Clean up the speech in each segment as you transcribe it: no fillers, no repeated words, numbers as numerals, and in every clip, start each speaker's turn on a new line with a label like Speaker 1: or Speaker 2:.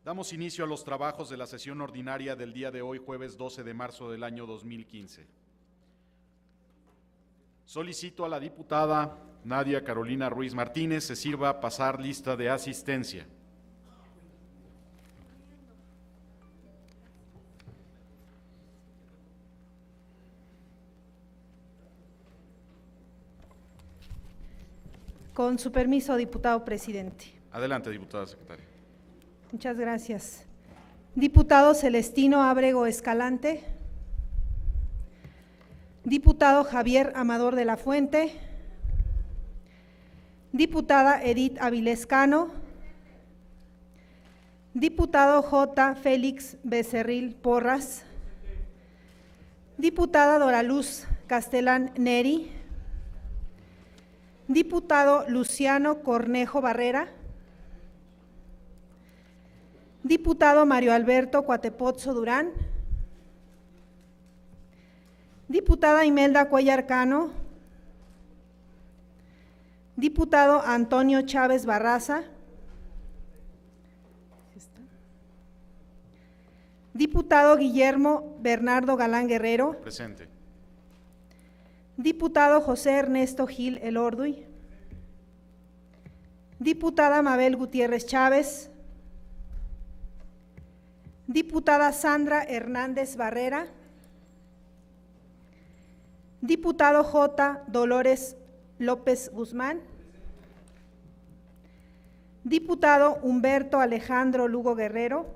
Speaker 1: Damos inicio a los trabajos de la sesión ordinaria del día de hoy, jueves 12 de marzo del año 2015. Solicito a la diputada Nadia Carolina Ruiz Martínez se sirva pasar lista de asistencia.
Speaker 2: Con su permiso, diputado presidente.
Speaker 1: Adelante, diputada secretaria.
Speaker 2: Muchas gracias. Diputado Celestino Ábrego Escalante. Diputado Javier Amador de la Fuente. Diputada Edith Avilés Cano. Diputado J. Félix Becerril Porras. Diputada Doraluz Castellán Neri. Diputado Luciano Cornejo Barrera. Diputado Mario Alberto Cuatepozzo Durán. Diputada Imelda Cuellar Cano. Diputado Antonio Chávez Barraza. Diputado Guillermo Bernardo Galán Guerrero.
Speaker 1: Presente.
Speaker 2: Diputado José Ernesto Gil Elorduy. Diputada Mabel Gutiérrez Chávez. Diputada Sandra Hernández Barrera. Diputado J. Dolores López Guzmán. Diputado Humberto Alejandro Lugo Guerrero.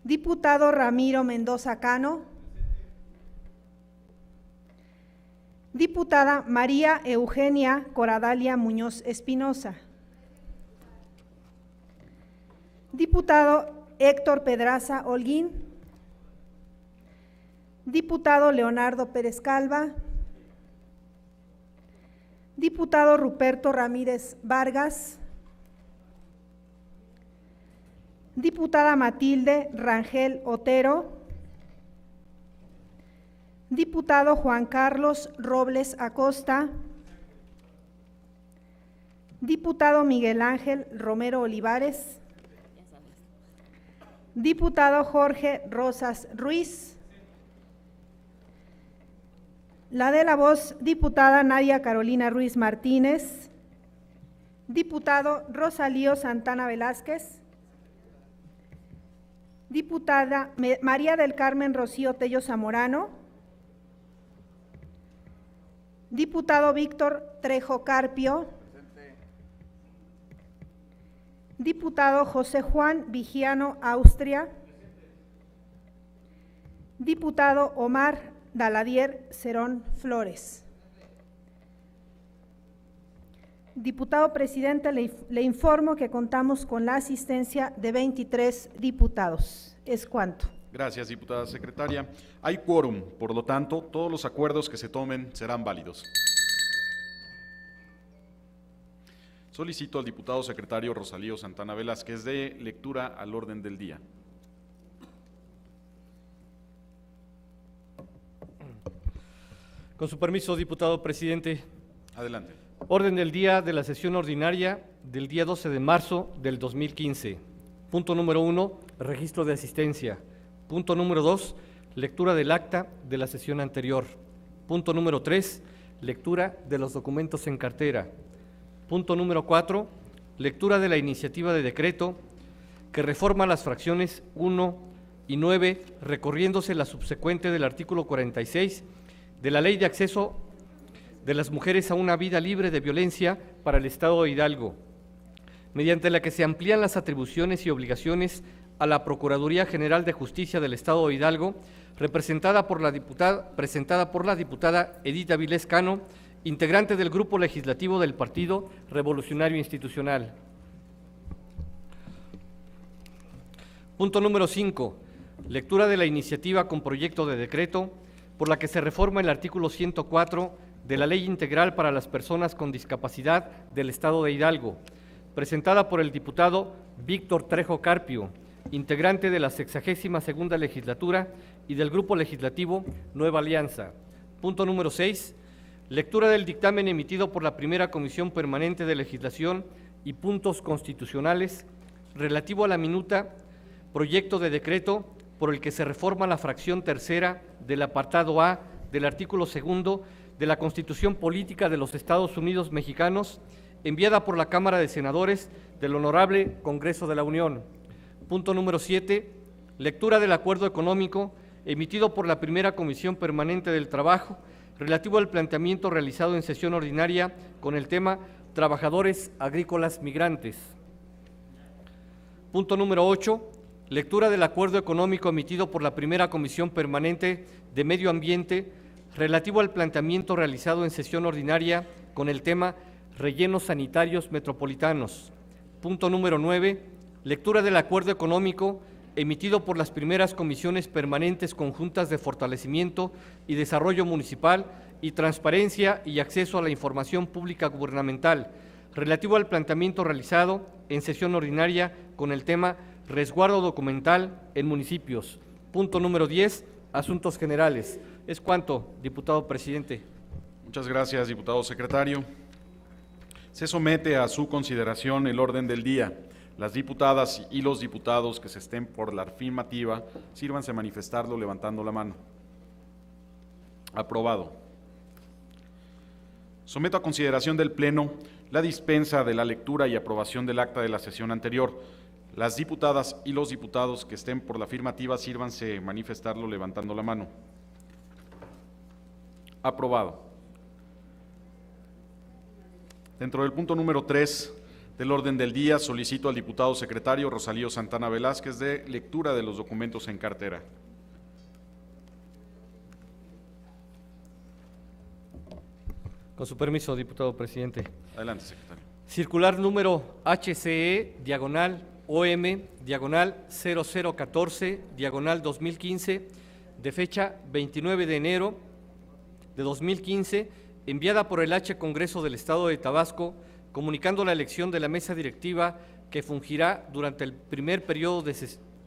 Speaker 2: Diputado Ramiro Mendoza Cano. Diputada María Eugenia Coradalia Muñoz Espinosa. Diputado Héctor Pedraza Holguín. Diputado Leonardo Pérez Calva. Diputado Ruperto Ramírez Vargas. Diputada Matilde Rangel Otero. Diputado Juan Carlos Robles Acosta. Diputado Miguel Ángel Romero Olivares. Diputado Jorge Rosas Ruiz. La de la voz, diputada Nadia Carolina Ruiz Martínez. Diputado Rosalío Santana Velázquez. Diputada María del Carmen Rocío Tello Zamorano. Diputado Víctor Trejo Carpio. Presente. Diputado José Juan Vigiano Austria. Presente. Diputado Omar Daladier Cerón Flores. Diputado presidente, le informo que contamos con la asistencia de 23 diputados. Es cuanto.
Speaker 1: Gracias, diputada secretaria. Hay quórum, por lo tanto, todos los acuerdos que se tomen serán válidos. Solicito al diputado secretario Rosalío Santana Velázquez dé lectura al orden del día.
Speaker 3: Con su permiso, diputado presidente.
Speaker 1: Adelante.
Speaker 3: Orden del día de la sesión ordinaria del día 12 de marzo del 2015. Punto número 1, registro de asistencia. Punto número 2, lectura del acta de la sesión anterior. Punto número 3, lectura de los documentos en cartera. Punto número 4, lectura de la iniciativa de decreto que reforma las fracciones 1 y 9, recorriéndose la subsecuente del artículo 46 de la Ley de Acceso de las Mujeres a una Vida Libre de Violencia para el Estado de Hidalgo, mediante la que se amplían las atribuciones y obligaciones a la Procuraduría General de Justicia del Estado de Hidalgo, presentada por la diputada Edith Avilés Cano, integrante del Grupo Legislativo del Partido Revolucionario Institucional. Punto número 5. Lectura de la iniciativa con proyecto de decreto por la que se reforma el artículo 104 de la Ley Integral para las Personas con Discapacidad del Estado de Hidalgo, presentada por el diputado Víctor Trejo Carpio, integrante de la 62ª Legislatura y del Grupo Legislativo Nueva Alianza. Punto número 6. Lectura del dictamen emitido por la Primera Comisión Permanente de Legislación y Puntos Constitucionales relativo a la minuta proyecto de decreto por el que se reforma la fracción tercera del apartado A del artículo 2 de la Constitución Política de los Estados Unidos Mexicanos, enviada por la Cámara de Senadores del Honorable Congreso de la Unión. Punto número 7. Lectura del acuerdo económico emitido por la Primera Comisión Permanente del Trabajo relativo al planteamiento realizado en sesión ordinaria con el tema Trabajadores Agrícolas Migrantes. Punto número 8. Lectura del acuerdo económico emitido por la Primera Comisión Permanente de Medio Ambiente relativo al planteamiento realizado en sesión ordinaria con el tema Rellenos Sanitarios Metropolitanos. Punto número 9. Lectura del acuerdo económico emitido por las primeras comisiones permanentes conjuntas de fortalecimiento y desarrollo municipal y transparencia y acceso a la información pública gubernamental, relativo al planteamiento realizado en sesión ordinaria con el tema resguardo documental en municipios. Punto número 10, asuntos generales. Es cuanto, diputado presidente.
Speaker 1: Muchas gracias, diputado secretario. Se somete a su consideración el orden del día. Las diputadas y los diputados que se estén por la afirmativa, sírvanse a manifestarlo levantando la mano. Aprobado. Someto a consideración del Pleno la dispensa de la lectura y aprobación del acta de la sesión anterior. Las diputadas y los diputados que estén por la afirmativa, sírvanse a manifestarlo levantando la mano. Aprobado. Dentro del punto número 3 del orden del día, solicito al diputado secretario Rosalío Santana Velázquez de lectura de los documentos en cartera.
Speaker 3: Con su permiso, diputado presidente.
Speaker 1: Adelante, secretario.
Speaker 3: Circular número HCE/OM/0014/2015, de fecha 29 de enero de 2015, enviada por el H Congreso del Estado de Tabasco, comunicando la elección de la mesa directiva que fungirá durante el primer periodo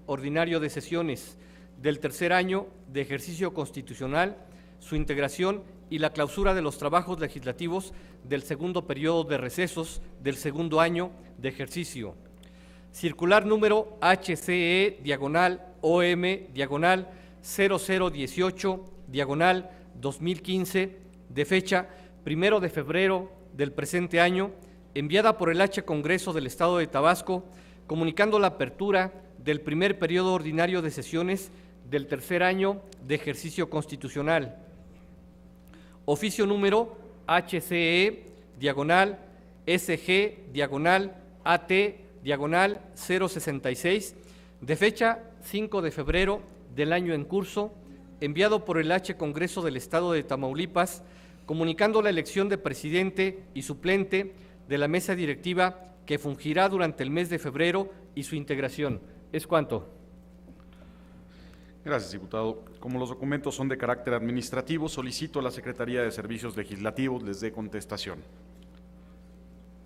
Speaker 3: ordinario de sesiones del tercer año de ejercicio constitucional, su integración y la clausura de los trabajos legislativos del segundo periodo de recesos del segundo año de ejercicio. Circular número HCE/OM/0018/2015, de fecha 1 de febrero del presente año, enviada por el H Congreso del Estado de Tabasco, comunicando la apertura del primer periodo ordinario de sesiones del tercer año de ejercicio constitucional. Oficio número HCE/SG/AT/066, de fecha 5 de febrero del año en curso, enviado por el H Congreso del Estado de Tamaulipas, comunicando la elección de presidente y suplente de la mesa directiva que fungirá durante el mes de febrero y su integración. Es cuanto.
Speaker 1: Gracias, diputado. Como los documentos son de carácter administrativo, solicito a la Secretaría de Servicios Legislativos les dé contestación.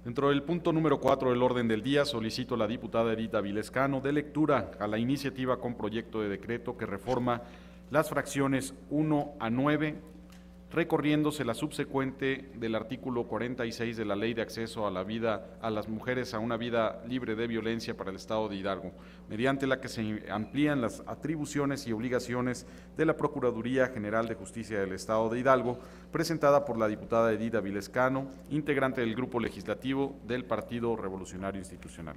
Speaker 1: Dentro del punto número 4 del orden del día, solicito a la diputada Edith Avilescano de lectura a la iniciativa con proyecto de decreto que reforma las fracciones 1 a 9, recorriéndose la subsecuente del artículo 46 de la Ley de Acceso a la Vida a las Mujeres a una Vida Libre de Violencia para el Estado de Hidalgo, mediante la que se amplían las atribuciones y obligaciones de la Procuraduría General de Justicia del Estado de Hidalgo, presentada por la diputada Edith Avilescano, integrante del Grupo Legislativo del Partido Revolucionario Institucional.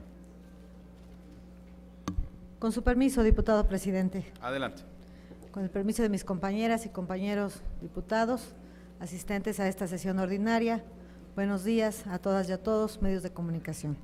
Speaker 4: Con su permiso, diputado presidente.
Speaker 1: Adelante.
Speaker 4: Con el permiso de mis compañeras y compañeros diputados, asistentes a esta sesión ordinaria, buenos días a todas y a todos, medios de comunicación.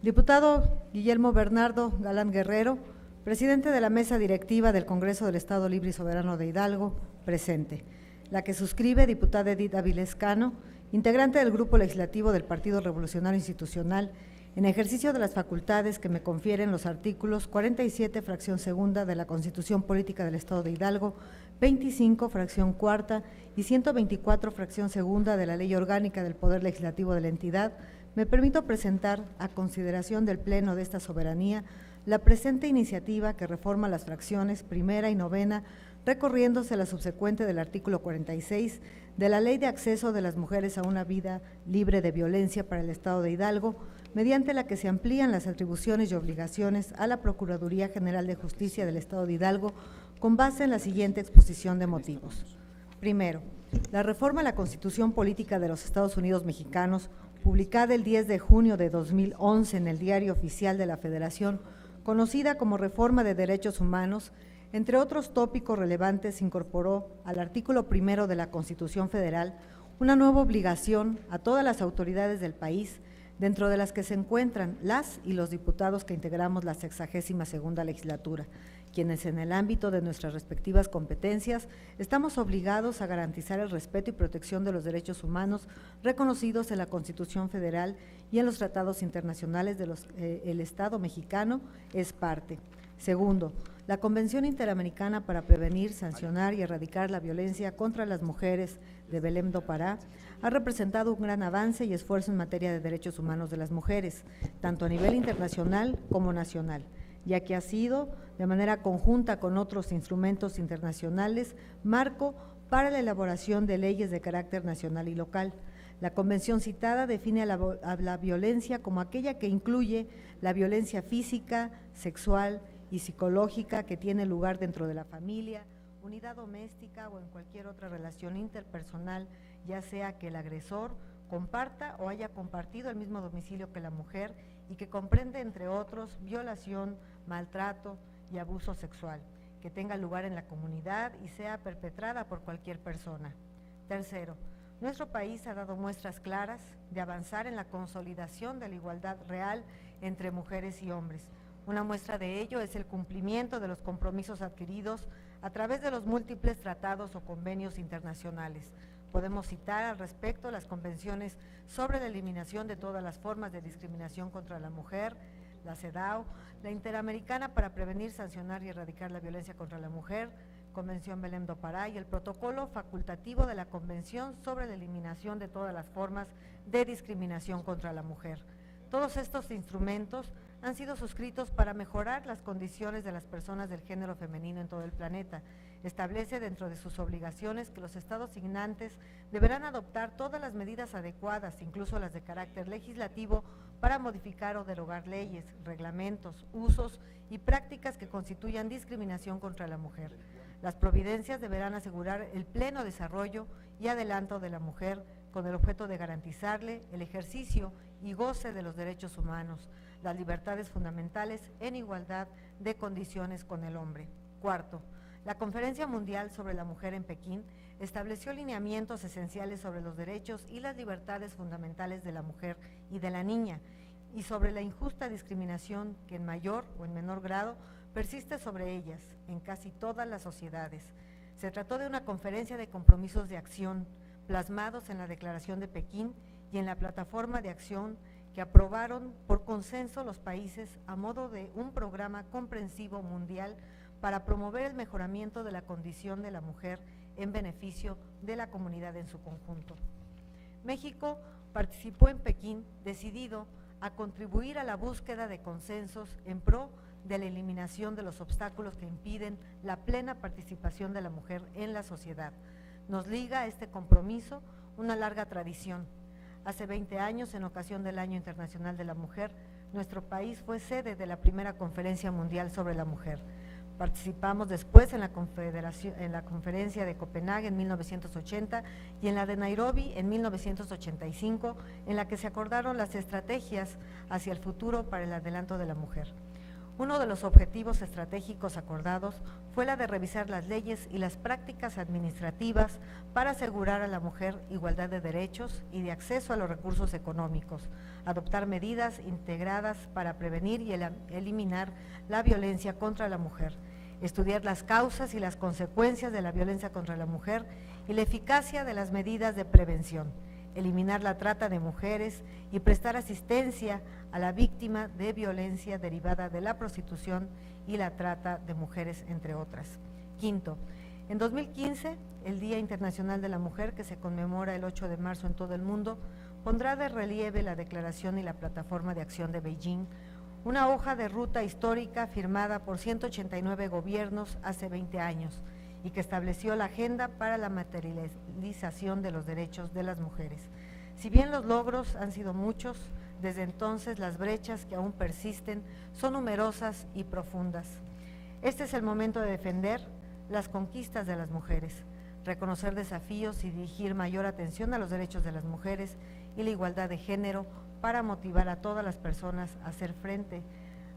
Speaker 4: Diputado Guillermo Bernardo Galán Guerrero, presidente de la mesa directiva del Congreso del Estado Libre y Soberano de Hidalgo, presente. La que suscribe, diputada Edith Avilescano, integrante del Grupo Legislativo del Partido Revolucionario Institucional, en ejercicio de las facultades que me confieren los artículos 47, fracción segunda de la Constitución Política del Estado de Hidalgo, 25, fracción cuarta y 124, fracción segunda de la Ley Orgánica del Poder Legislativo de la entidad, me permito presentar a consideración del Pleno de esta soberanía la presente iniciativa que reforma las fracciones primera y novena recorriéndose la subsecuente del artículo 46 de la Ley de Acceso de las Mujeres a una Vida Libre de Violencia para el Estado de Hidalgo, mediante la que se amplían las atribuciones y obligaciones a la Procuraduría General de Justicia del Estado de Hidalgo con base en la siguiente exposición de motivos. Primero, la reforma a la Constitución Política de los Estados Unidos Mexicanos, publicada el 10 de junio de 2011 en el Diario Oficial de la Federación, conocida como Reforma de Derechos Humanos, entre otros tópicos relevantes, incorporó al artículo 1 de la Constitución Federal una nueva obligación a todas las autoridades del país, dentro de las que se encuentran las y los diputados que integramos la 62ª legislatura, quienes en el ámbito de nuestras respectivas competencias estamos obligados a garantizar el respeto y protección de los derechos humanos reconocidos en la Constitución Federal y en los tratados internacionales de los que el Estado mexicano es parte. Segundo, la Convención Interamericana para Prevenir, Sancionar y Erradicar la Violencia contra las Mujeres de Belém do Pará ha representado un gran avance y esfuerzo en materia de derechos humanos de las mujeres, tanto a nivel internacional como nacional, ya que ha sido, de manera conjunta con otros instrumentos internacionales, marco para la elaboración de leyes de carácter nacional y local. La convención citada define a la violencia como aquella que incluye la violencia física, sexual y psicológica que tiene lugar dentro de la familia, unidad doméstica o en cualquier otra relación interpersonal, ya sea que el agresor comparta o haya compartido el mismo domicilio que la mujer y que comprende, entre otros, violación, maltrato y abuso sexual, que tenga lugar en la comunidad y sea perpetrada por cualquier persona. Tercero, nuestro país ha dado muestras claras de avanzar en la consolidación de la igualdad real entre mujeres y hombres. Una muestra de ello es el cumplimiento de los compromisos adquiridos a través de los múltiples tratados o convenios internacionales. Podemos citar al respecto las convenciones sobre la eliminación de todas las formas de discriminación contra la mujer, la CEDAW, la Interamericana para Prevenir, Sancionar y Erradicar la Violencia contra la Mujer, Convención Belém do Pará, y el protocolo facultativo de la Convención sobre la eliminación de todas las formas de discriminación contra la mujer. Todos estos instrumentos han sido suscritos para mejorar las condiciones de las personas del género femenino en todo el planeta. Establece dentro de sus obligaciones que los estados signantes deberán adoptar todas las medidas adecuadas, incluso las de carácter legislativo, para modificar o derogar leyes, reglamentos, usos y prácticas que constituyan discriminación contra la mujer. Las providencias deberán asegurar el pleno desarrollo y adelanto de la mujer con el objeto de garantizarle el ejercicio y goce de los derechos humanos, las libertades fundamentales en igualdad de condiciones con el hombre. Cuarto, la Conferencia Mundial sobre la Mujer en Pekín estableció lineamientos esenciales sobre los derechos y las libertades fundamentales de la mujer y de la niña, y sobre la injusta discriminación que en mayor o en menor grado persiste sobre ellas en casi todas las sociedades. Se trató de una conferencia de compromisos de acción plasmados en la Declaración de Pekín y en la plataforma de acción que aprobaron por consenso los países a modo de un programa comprensivo mundial para promover el mejoramiento de la condición de la mujer en beneficio de la comunidad en su conjunto. México participó en Pekín decidido a contribuir a la búsqueda de consensos en pro de la eliminación de los obstáculos que impiden la plena participación de la mujer en la sociedad. Nos liga a este compromiso una larga tradición. Hace 20 años, en ocasión del Año Internacional de la Mujer, nuestro país fue sede de la primera Conferencia Mundial sobre la Mujer. Participamos después en la Conferencia de Copenhague en 1980 y en la de Nairobi en 1985, en la que se acordaron las estrategias hacia el futuro para el adelanto de la mujer. Uno de los objetivos estratégicos acordados fue la de revisar las leyes y las prácticas administrativas para asegurar a la mujer igualdad de derechos y de acceso a los recursos económicos, adoptar medidas integradas para prevenir y eliminar la violencia contra la mujer, estudiar las causas y las consecuencias de la violencia contra la mujer y la eficacia de las medidas de prevención, eliminar la trata de mujeres y prestar asistencia a la víctima de violencia derivada de la prostitución y la trata de mujeres, entre otras. Quinto, en 2015, el Día Internacional de la Mujer, que se conmemora el 8 de marzo en todo el mundo, pondrá de relieve la Declaración y la Plataforma de Acción de Beijing, una hoja de ruta histórica firmada por 189 gobiernos hace 20 años y que estableció la agenda para la materialización de los derechos de las mujeres. Si bien los logros han sido muchos, desde entonces las brechas que aún persisten son numerosas y profundas. Este es el momento de defender las conquistas de las mujeres, reconocer desafíos y dirigir mayor atención a los derechos de las mujeres y la igualdad de género para motivar a todas las personas a hacer frente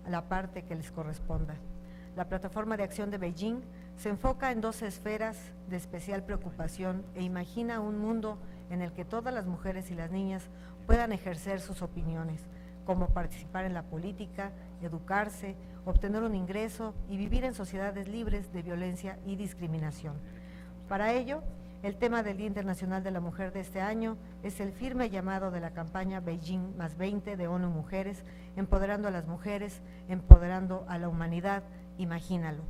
Speaker 4: a la parte que les corresponda. La Plataforma de Acción de Beijing se enfoca en 2 esferas de especial preocupación e imagina un mundo en el que todas las mujeres y las niñas puedan ejercer sus opiniones, como participar en la política, educarse, obtener un ingreso y vivir en sociedades libres de violencia y discriminación. Para ello, el tema del Día Internacional de la Mujer de este año es el firme llamado de la campaña Beijing +20 de ONU Mujeres, empoderando a las mujeres, empoderando a la humanidad, imagínalo.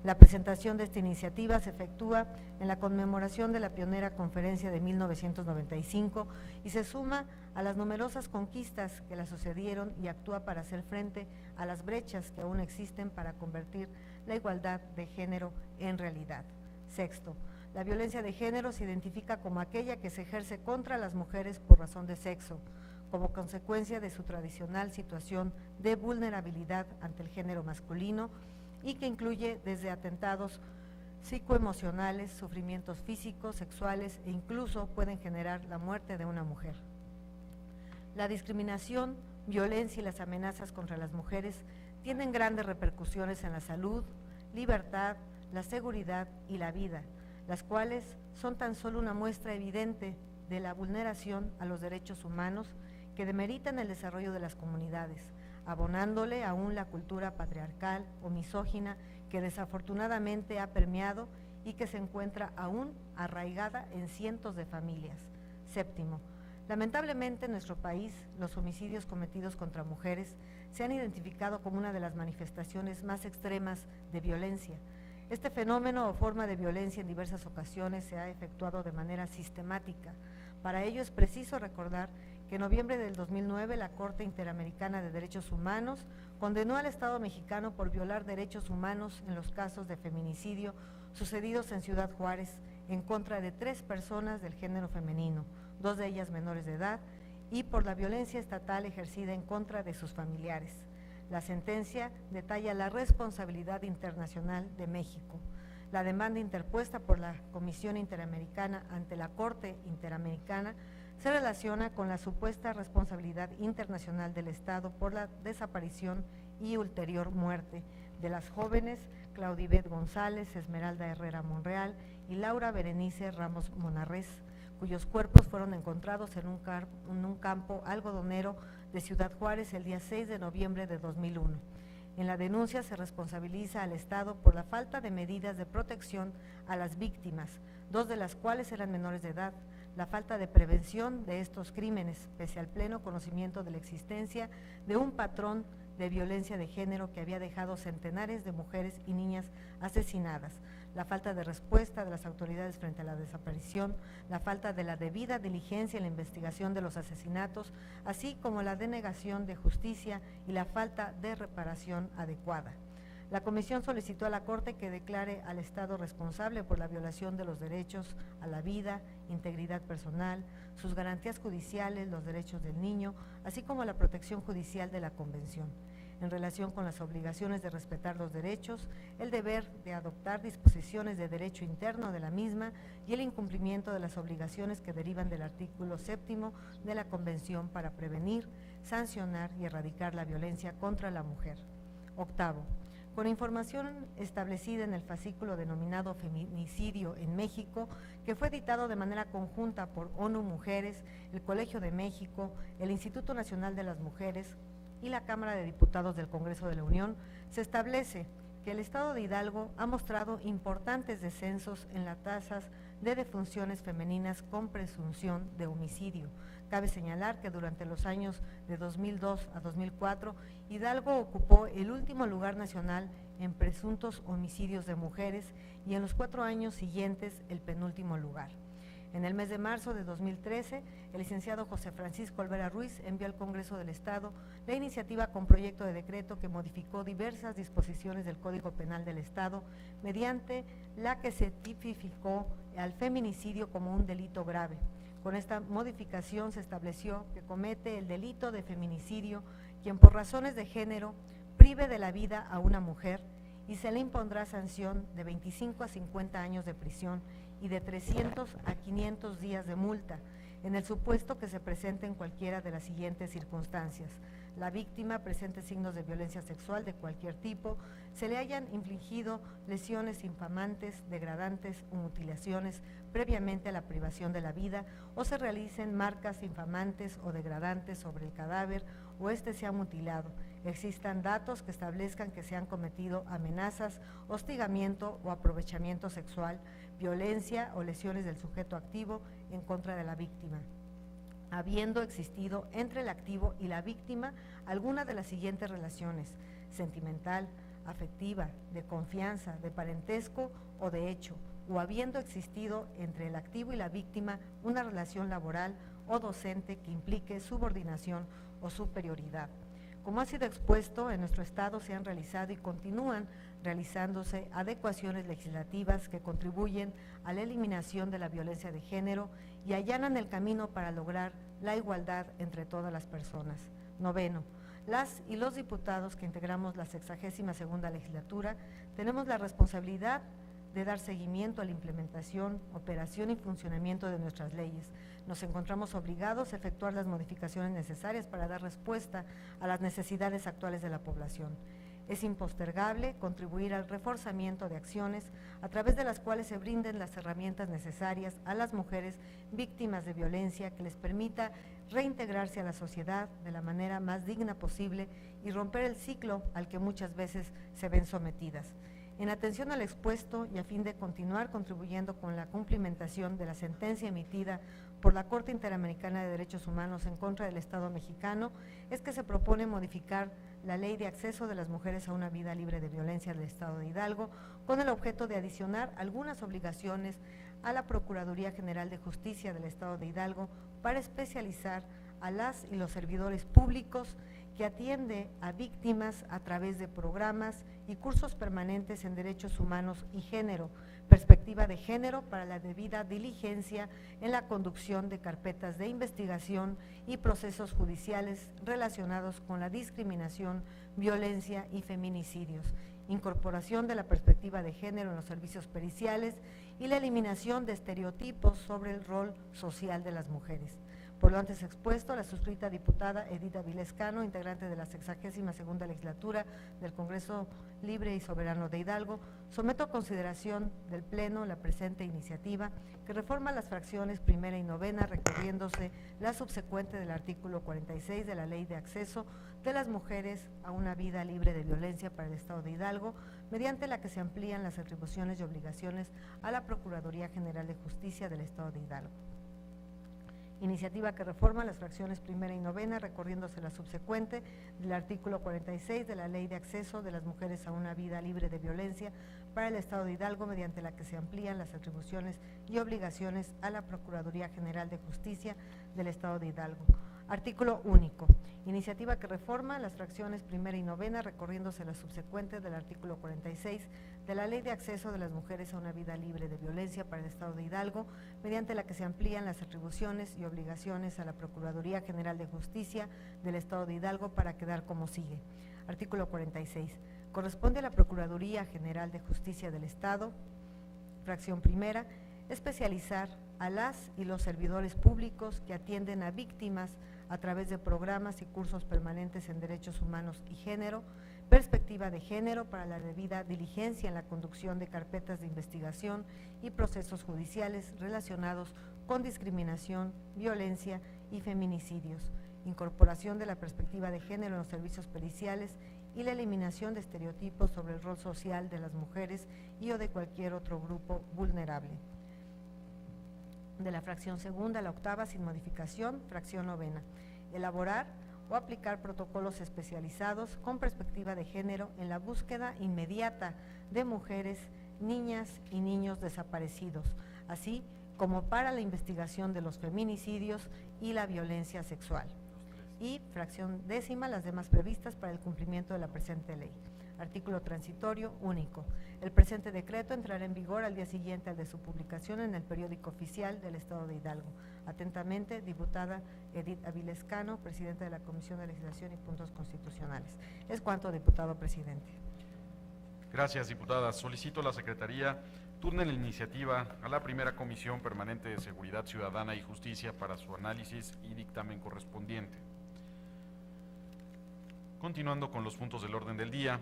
Speaker 4: La presentación de esta iniciativa se efectúa en la conmemoración de la pionera conferencia de 1995 y se suma a las numerosas conquistas que la sucedieron y actúa para hacer frente a las brechas que aún existen para convertir la igualdad de género en realidad. Sexto, la violencia de género se identifica como aquella que se ejerce contra las mujeres por razón de sexo, como consecuencia de su tradicional situación de vulnerabilidad ante el género masculino y que incluye desde atentados psicoemocionales, sufrimientos físicos, sexuales e incluso pueden generar la muerte de una mujer. La discriminación, violencia y las amenazas contra las mujeres tienen grandes repercusiones en la salud, libertad, la seguridad y la vida, las cuales son tan solo una muestra evidente de la vulneración a los derechos humanos que demeritan el desarrollo de las comunidades, abonándole aún la cultura patriarcal o misógina que desafortunadamente ha permeado y que se encuentra aún arraigada en cientos de familias. Séptimo, lamentablemente en nuestro país los homicidios cometidos contra mujeres se han identificado como una de las manifestaciones más extremas de violencia. Este fenómeno o forma de violencia en diversas ocasiones se ha efectuado de manera sistemática. Para ello es preciso recordar que en noviembre del 2009 la Corte Interamericana de Derechos Humanos condenó al Estado mexicano por violar derechos humanos en los casos de feminicidio sucedidos en Ciudad Juárez en contra de 3 personas del género femenino, 2 de ellas menores de edad, y por la violencia estatal ejercida en contra de sus familiares. La sentencia detalla la responsabilidad internacional de México. La demanda interpuesta por la Comisión Interamericana ante la Corte Interamericana se relaciona con la supuesta responsabilidad internacional del Estado por la desaparición y ulterior muerte de las jóvenes Claudibet González, Esmeralda Herrera Monreal y Laura Berenice Ramos Monarrés, cuyos cuerpos fueron encontrados en un campo algodonero de Ciudad Juárez el día 6 de noviembre de 2001. En la denuncia se responsabiliza al Estado por la falta de medidas de protección a las víctimas, 2 de las cuales eran menores de edad, la falta de prevención de estos crímenes, pese al pleno conocimiento de la existencia de un patrón de violencia de género que había dejado centenares de mujeres y niñas asesinadas, la falta de respuesta de las autoridades frente a la desaparición, la falta de la debida diligencia en la investigación de los asesinatos, así como la denegación de justicia y la falta de reparación adecuada. La Comisión solicitó a la Corte que declare al Estado responsable por la violación de los derechos a la vida, integridad personal, sus garantías judiciales, los derechos del niño, así como la protección judicial de la Convención. En relación con las obligaciones de respetar los derechos, el deber de adoptar disposiciones de derecho interno de la misma y el incumplimiento de las obligaciones que derivan del artículo 7º de la Convención para prevenir, sancionar y erradicar la violencia contra la mujer. Octavo, con información establecida en el fascículo denominado Feminicidio en México, que fue editado de manera conjunta por ONU Mujeres, el Colegio de México, el Instituto Nacional de las Mujeres y la Cámara de Diputados del Congreso de la Unión, se establece que el Estado de Hidalgo ha mostrado importantes descensos en las tasas de defunciones femeninas con presunción de homicidio. Cabe señalar que durante los años de 2002 a 2004, Hidalgo ocupó el último lugar nacional en presuntos homicidios de mujeres y en los 4 años siguientes el penúltimo lugar. En el mes de marzo de 2013, el licenciado José Francisco Olvera Ruiz envió al Congreso del Estado la iniciativa con proyecto de decreto que modificó diversas disposiciones del Código Penal del Estado, mediante la que se tipificó al feminicidio como un delito grave. Con esta modificación se estableció que comete el delito de feminicidio quien por razones de género prive de la vida a una mujer, y se le impondrá sanción de 25 a 50 años de prisión y de 300 a 500 días de multa, en el supuesto que se presente en cualquiera de las siguientes circunstancias: la víctima presente signos de violencia sexual de cualquier tipo, se le hayan infligido lesiones infamantes, degradantes o mutilaciones previamente a la privación de la vida, o se realicen marcas infamantes o degradantes sobre el cadáver o éste sea mutilado, existan datos que establezcan que se han cometido amenazas, hostigamiento o aprovechamiento sexual, violencia o lesiones del sujeto activo en contra de la víctima, habiendo existido entre el activo y la víctima alguna de las siguientes relaciones: sentimental, afectiva, de confianza, de parentesco o de hecho, o habiendo existido entre el activo y la víctima una relación laboral o docente que implique subordinación o superioridad. Como ha sido expuesto, en nuestro Estado se han realizado y continúan realizándose adecuaciones legislativas que contribuyen a la eliminación de la violencia de género y allanan el camino para lograr la igualdad entre todas las personas. Noveno, las y los diputados que integramos la 62ª legislatura tenemos la responsabilidad de dar seguimiento a la implementación, operación y funcionamiento de nuestras leyes. Nos encontramos obligados a efectuar las modificaciones necesarias para dar respuesta a las necesidades actuales de la población. Es impostergable contribuir al reforzamiento de acciones a través de las cuales se brinden las herramientas necesarias a las mujeres víctimas de violencia que les permita reintegrarse a la sociedad de la manera más digna posible y romper el ciclo al que muchas veces se ven sometidas. En atención al expuesto y a fin de continuar contribuyendo con la cumplimentación de la sentencia emitida por la Corte Interamericana de Derechos Humanos en contra del Estado mexicano, es que se propone modificar la Ley de Acceso de las Mujeres a una Vida Libre de Violencia del Estado de Hidalgo, con el objeto de adicionar algunas obligaciones a la Procuraduría General de Justicia del Estado de Hidalgo para especializar a las y los servidores públicos que atiende a víctimas a través de programas y cursos permanentes en derechos humanos y género, perspectiva de género para la debida diligencia en la conducción de carpetas de investigación y procesos judiciales relacionados con la discriminación, violencia y feminicidios, incorporación de la perspectiva de género en los servicios periciales y la eliminación de estereotipos sobre el rol social de las mujeres. Por lo antes expuesto, la suscrita diputada Edith Avilés Cano, integrante de la 62ª legislatura del Congreso Libre y Soberano de Hidalgo, someto a consideración del Pleno la presente iniciativa que reforma las fracciones primera y novena, recurriéndose la subsecuente del artículo 46 de la Ley de Acceso de las Mujeres a una Vida Libre de Violencia para el Estado de Hidalgo, mediante la que se amplían las atribuciones y obligaciones a la Procuraduría General de Justicia del Estado de Hidalgo. Iniciativa que reforma las fracciones primera y novena, recorriéndose la subsecuente del artículo 46 de la Ley de Acceso de las Mujeres a una Vida Libre de Violencia para el Estado de Hidalgo, mediante la que se amplían las atribuciones y obligaciones a la Procuraduría General de Justicia del Estado de Hidalgo. Artículo único. Iniciativa que reforma las fracciones primera y novena, recorriéndose la subsecuente del artículo 46 de la Ley de Acceso de las Mujeres a una Vida Libre de Violencia para el Estado de Hidalgo, mediante la que se amplían las atribuciones y obligaciones a la Procuraduría General de Justicia del Estado de Hidalgo para quedar como sigue. Artículo 46. Corresponde a la Procuraduría General de Justicia del Estado, fracción primera, especializar a las y los servidores públicos que atienden a víctimas a través de programas y cursos permanentes en derechos humanos y género, perspectiva de género para la debida diligencia en la conducción de carpetas de investigación y procesos judiciales relacionados con discriminación, violencia y feminicidios, incorporación de la perspectiva de género en los servicios periciales y la eliminación de estereotipos sobre el rol social de las mujeres y o de cualquier otro grupo vulnerable. De la fracción segunda a la octava sin modificación, fracción novena, elaborar o aplicar protocolos especializados con perspectiva de género en la búsqueda inmediata de mujeres, niñas y niños desaparecidos, así como para la investigación de los feminicidios y la violencia sexual. Y fracción décima, las demás previstas para el cumplimiento de la presente ley. Artículo transitorio único. El presente decreto entrará en vigor al día siguiente al de su publicación en el periódico oficial del Estado de Hidalgo. Atentamente, diputada Edith Aviles Cano, presidenta de la Comisión de Legislación y Puntos Constitucionales. Es cuanto, diputado presidente.
Speaker 1: Gracias, diputada. Solicito a la Secretaría turne la iniciativa a la primera Comisión Permanente de Seguridad Ciudadana y Justicia para su análisis y dictamen correspondiente. Continuando con los puntos del orden del día,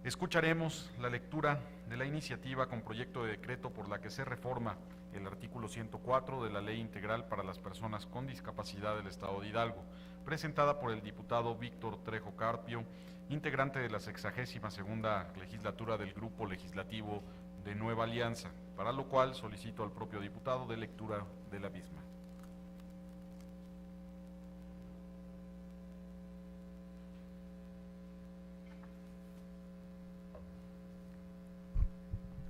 Speaker 1: escucharemos la lectura de la iniciativa con proyecto de decreto por la que se reforma el artículo 104 de la Ley Integral para las Personas con Discapacidad del Estado de Hidalgo, presentada por el diputado Víctor Trejo Carpio, integrante de la 62ª legislatura del Grupo Legislativo de Nueva Alianza, para lo cual solicito al propio diputado de lectura de la misma.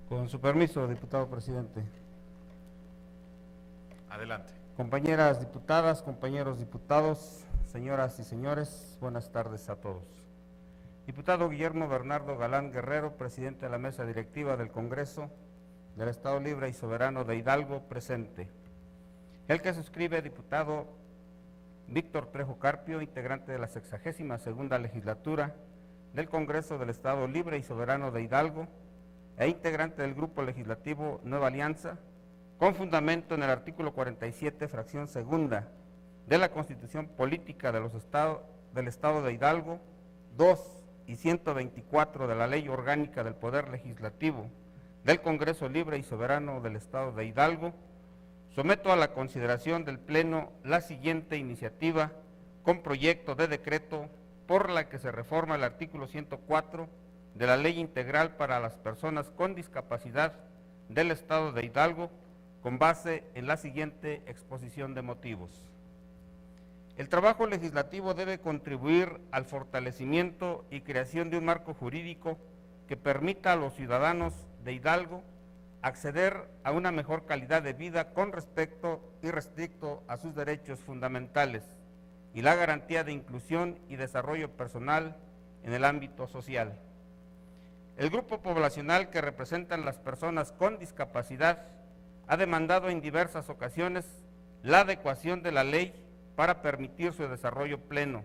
Speaker 5: Con su permiso, diputado presidente.
Speaker 1: Adelante.
Speaker 5: Compañeras diputadas, compañeros diputados, señoras y señores, buenas tardes a todos. Diputado Guillermo Bernardo Galán Guerrero, presidente de la mesa directiva del Congreso del Estado Libre y Soberano de Hidalgo, presente. El que suscribe, diputado Víctor Trejo Carpio, integrante de la 62ª legislatura del Congreso del Estado Libre y Soberano de Hidalgo, e integrante del Grupo Legislativo Nueva Alianza, con fundamento en el artículo 47, fracción segunda, de la Constitución Política de del Estado de Hidalgo, 2 y 124 de la Ley Orgánica del Poder Legislativo del Congreso Libre y Soberano del Estado de Hidalgo, someto a la consideración del Pleno la siguiente iniciativa con proyecto de decreto por la que se reforma el artículo 104 de la Ley Integral para las Personas con Discapacidad del Estado de Hidalgo, con base en la siguiente exposición de motivos. El trabajo legislativo debe contribuir al fortalecimiento y creación de un marco jurídico que permita a los ciudadanos de Hidalgo acceder a una mejor calidad de vida con respecto y restricto a sus derechos fundamentales y la garantía de inclusión y desarrollo personal en el ámbito social. El grupo poblacional que representan las personas con discapacidad ha demandado en diversas ocasiones la adecuación de la ley para permitir su desarrollo pleno,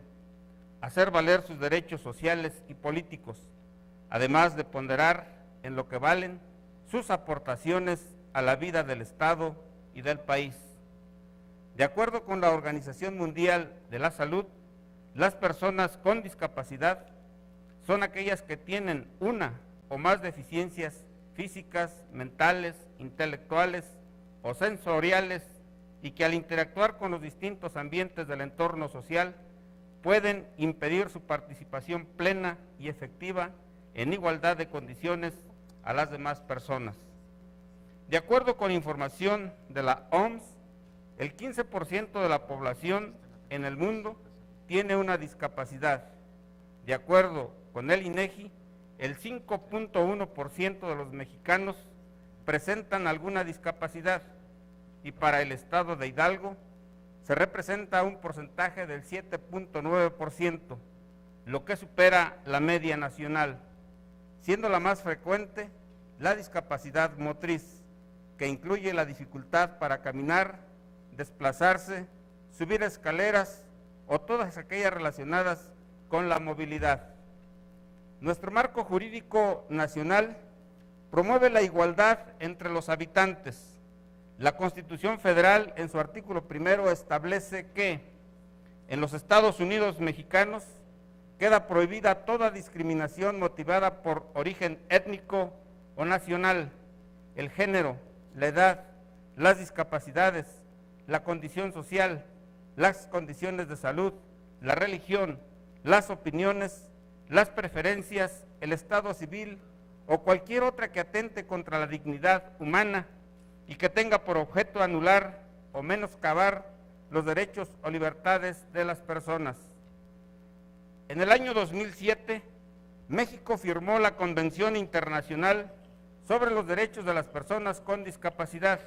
Speaker 5: hacer valer sus derechos sociales y políticos, además de ponderar en lo que valen sus aportaciones a la vida del Estado y del país. De acuerdo con la Organización Mundial de la Salud, las personas con discapacidad son aquellas que tienen una o más deficiencias físicas, mentales, intelectuales o sensoriales y que al interactuar con los distintos ambientes del entorno social pueden impedir su participación plena y efectiva en igualdad de condiciones a las demás personas. De acuerdo con información de la OMS, el 15% de la población en el mundo tiene una discapacidad. De acuerdo con el INEGI, el 5.1% de los mexicanos presentan alguna discapacidad y para el Estado de Hidalgo se representa un porcentaje del 7.9%, lo que supera la media nacional, siendo la más frecuente la discapacidad motriz, que incluye la dificultad para caminar, desplazarse, subir escaleras o todas aquellas relacionadas con la movilidad. Nuestro marco jurídico nacional promueve la igualdad entre los habitantes. La Constitución Federal, en su artículo 1, establece que en los Estados Unidos mexicanos queda prohibida toda discriminación motivada por origen étnico o nacional, el género, la edad, las discapacidades, la condición social, las condiciones de salud, la religión, las opiniones, las preferencias, el estado civil o cualquier otra que atente contra la dignidad humana y que tenga por objeto anular o menoscabar los derechos o libertades de las personas. En el año 2007, México firmó la Convención Internacional sobre los Derechos de las Personas con Discapacidad,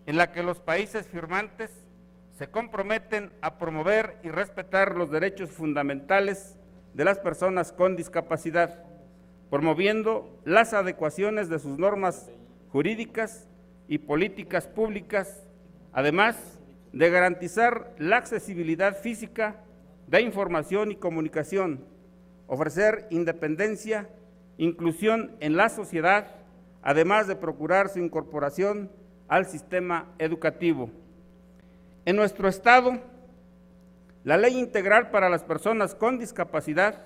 Speaker 5: en la que los países firmantes se comprometen a promover y respetar los derechos fundamentales de las personas con discapacidad, promoviendo las adecuaciones de sus normas jurídicas y políticas públicas, además de garantizar la accesibilidad física de información y comunicación, ofrecer independencia, inclusión en la sociedad, además de procurar su incorporación al sistema educativo. En nuestro Estado, la Ley Integral para las Personas con Discapacidad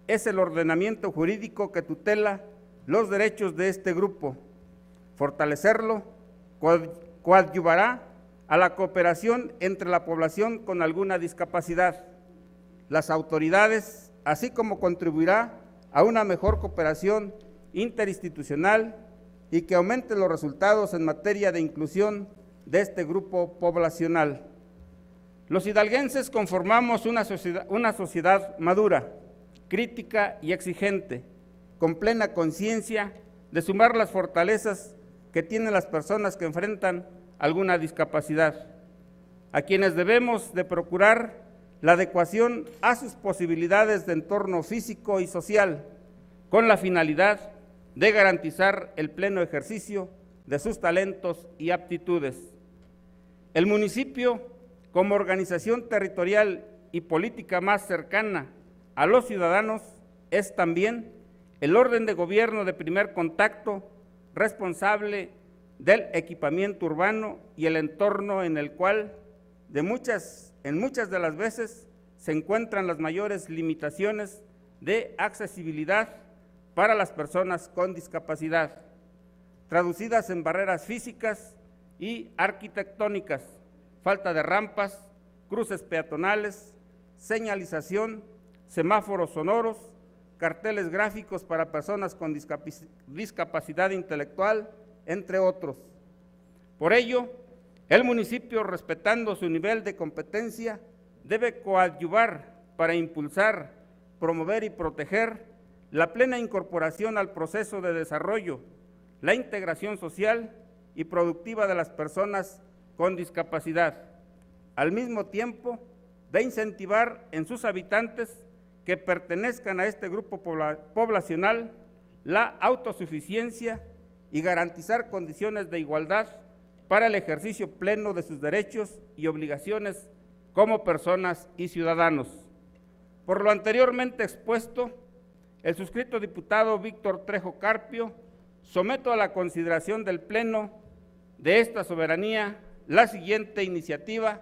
Speaker 5: es el ordenamiento jurídico que tutela los derechos de este grupo. Fortalecerlo coadyuvará a la cooperación entre la población con alguna discapacidad, las autoridades, así como contribuirá a una mejor cooperación interinstitucional y que aumente los resultados en materia de inclusión de este grupo poblacional. Los hidalguenses conformamos una sociedad madura, crítica y exigente, con plena conciencia de sumar las fortalezas que tienen las personas que enfrentan alguna discapacidad, a quienes debemos de procurar la adecuación a sus posibilidades de entorno físico y social, con la finalidad de garantizar el pleno ejercicio de sus talentos y aptitudes. El municipio, como organización territorial y política más cercana a los ciudadanos, es también el orden de gobierno de primer contacto, responsable del equipamiento urbano y el entorno en el cual en muchas de las veces se encuentran las mayores limitaciones de accesibilidad para las personas con discapacidad, traducidas en barreras físicas y arquitectónicas, falta de rampas, cruces peatonales, señalización, semáforos sonoros, carteles gráficos para personas con discapacidad intelectual, entre otros. Por ello, el municipio, respetando su nivel de competencia, debe coadyuvar para impulsar, promover y proteger la plena incorporación al proceso de desarrollo, la integración social y productiva de las personas con discapacidad, al mismo tiempo de incentivar en sus habitantes que pertenezcan a este grupo poblacional la autosuficiencia y garantizar condiciones de igualdad para el ejercicio pleno de sus derechos y obligaciones como personas y ciudadanos. Por lo anteriormente expuesto, el suscrito diputado Víctor Trejo Carpio someto a la consideración del Pleno de esta soberanía la siguiente iniciativa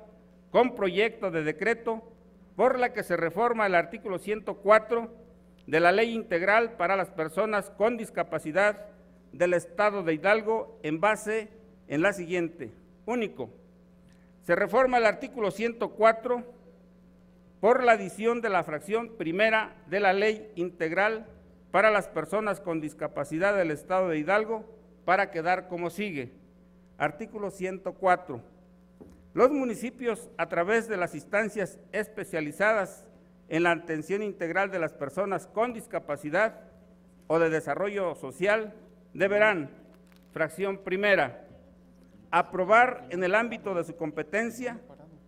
Speaker 5: con proyecto de decreto por la que se reforma el artículo 104 de la Ley Integral para las Personas con Discapacidad del Estado de Hidalgo en base en la siguiente. Único, se reforma el artículo 104 por la adición de la fracción primera de la Ley Integral para las Personas con Discapacidad del Estado de Hidalgo para quedar como sigue. Artículo 104. Los municipios, a través de las instancias especializadas en la atención integral de las personas con discapacidad o de desarrollo social, deberán, fracción primera, aprobar en el ámbito de su competencia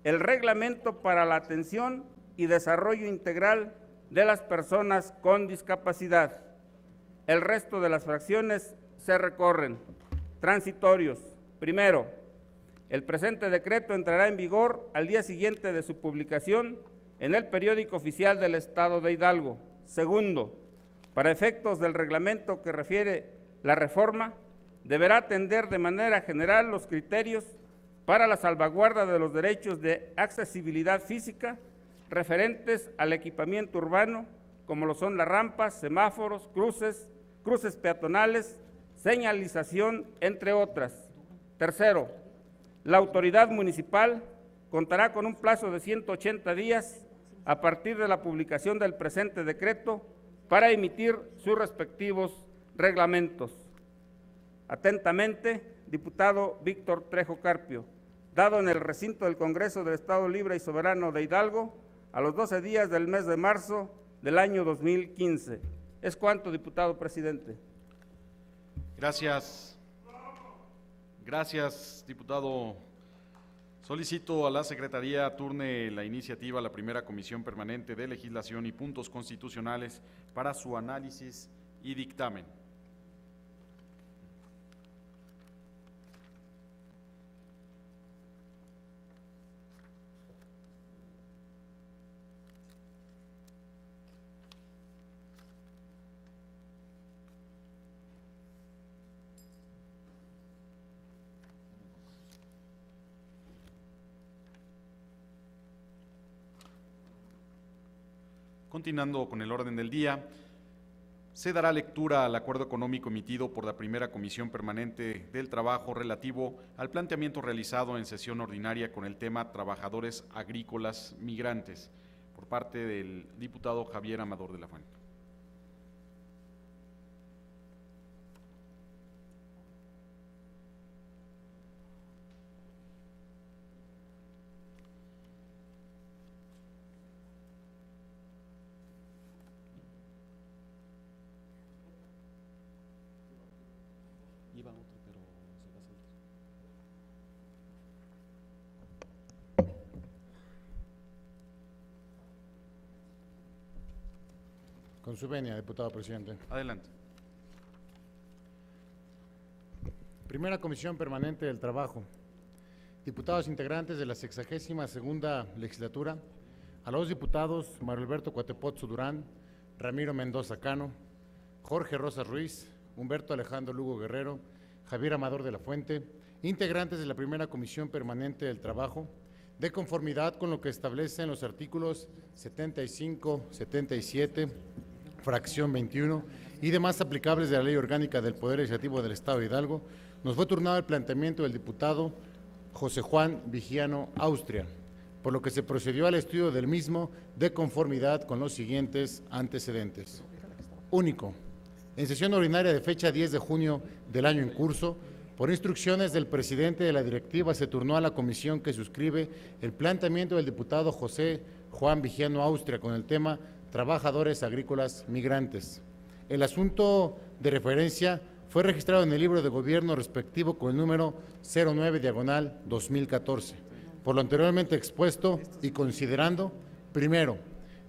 Speaker 5: el reglamento para la atención y desarrollo integral de las personas con discapacidad. El resto de las fracciones se recorren. Transitorios. Primero, el presente decreto entrará en vigor al día siguiente de su publicación en el Periódico Oficial del Estado de Hidalgo. Segundo, para efectos del reglamento que refiere la reforma, deberá atender de manera general los criterios para la salvaguarda de los derechos de accesibilidad física referentes al equipamiento urbano, como lo son las rampas, semáforos, cruces peatonales, señalización, entre otras. Tercero, la autoridad municipal contará con un plazo de 180 días a partir de la publicación del presente decreto para emitir sus respectivos reglamentos. Atentamente, diputado Víctor Trejo Carpio, dado en el recinto del Congreso del Estado Libre y Soberano de Hidalgo, a los 12 días del mes de marzo del año 2015. Es cuanto, diputado presidente.
Speaker 1: Gracias. Gracias, diputado Solicito a la Secretaría turne la iniciativa a la primera Comisión Permanente de Legislación y Puntos Constitucionales para su análisis y dictamen. Continuando con el orden del día, se dará lectura al acuerdo económico emitido por la primera Comisión Permanente del Trabajo relativo al planteamiento realizado en sesión ordinaria con el tema Trabajadores Agrícolas Migrantes, por parte del diputado Javier Amador de la Fuente. Iba otro, pero se va a saltar.
Speaker 6: Con su venia, diputado presidente.
Speaker 1: Adelante.
Speaker 6: Primera Comisión Permanente del Trabajo. Diputados integrantes de la 62ª legislatura, a los diputados Mario Alberto Cuatepozzo Durán, Ramiro Mendoza Cano, Jorge Rosas Ruiz, Humberto Alejandro Lugo Guerrero, Javier Amador de la Fuente, integrantes de la Primera Comisión Permanente del Trabajo, de conformidad con lo que establecen los artículos 75, 77, fracción 21 y demás aplicables de la Ley Orgánica del Poder Legislativo del Estado de Hidalgo, nos fue turnado el planteamiento del diputado José Juan Vigiano Austria, por lo que se procedió al estudio del mismo de conformidad con los siguientes antecedentes. Único. En sesión ordinaria de fecha 10 de junio del año en curso, por instrucciones del presidente de la directiva, se turnó a la comisión que suscribe el planteamiento del diputado José Juan Vigiano Austria con el tema Trabajadores Agrícolas Migrantes. El asunto de referencia fue registrado en el libro de gobierno respectivo con el número 09/2014. Por lo anteriormente expuesto y considerando, primero,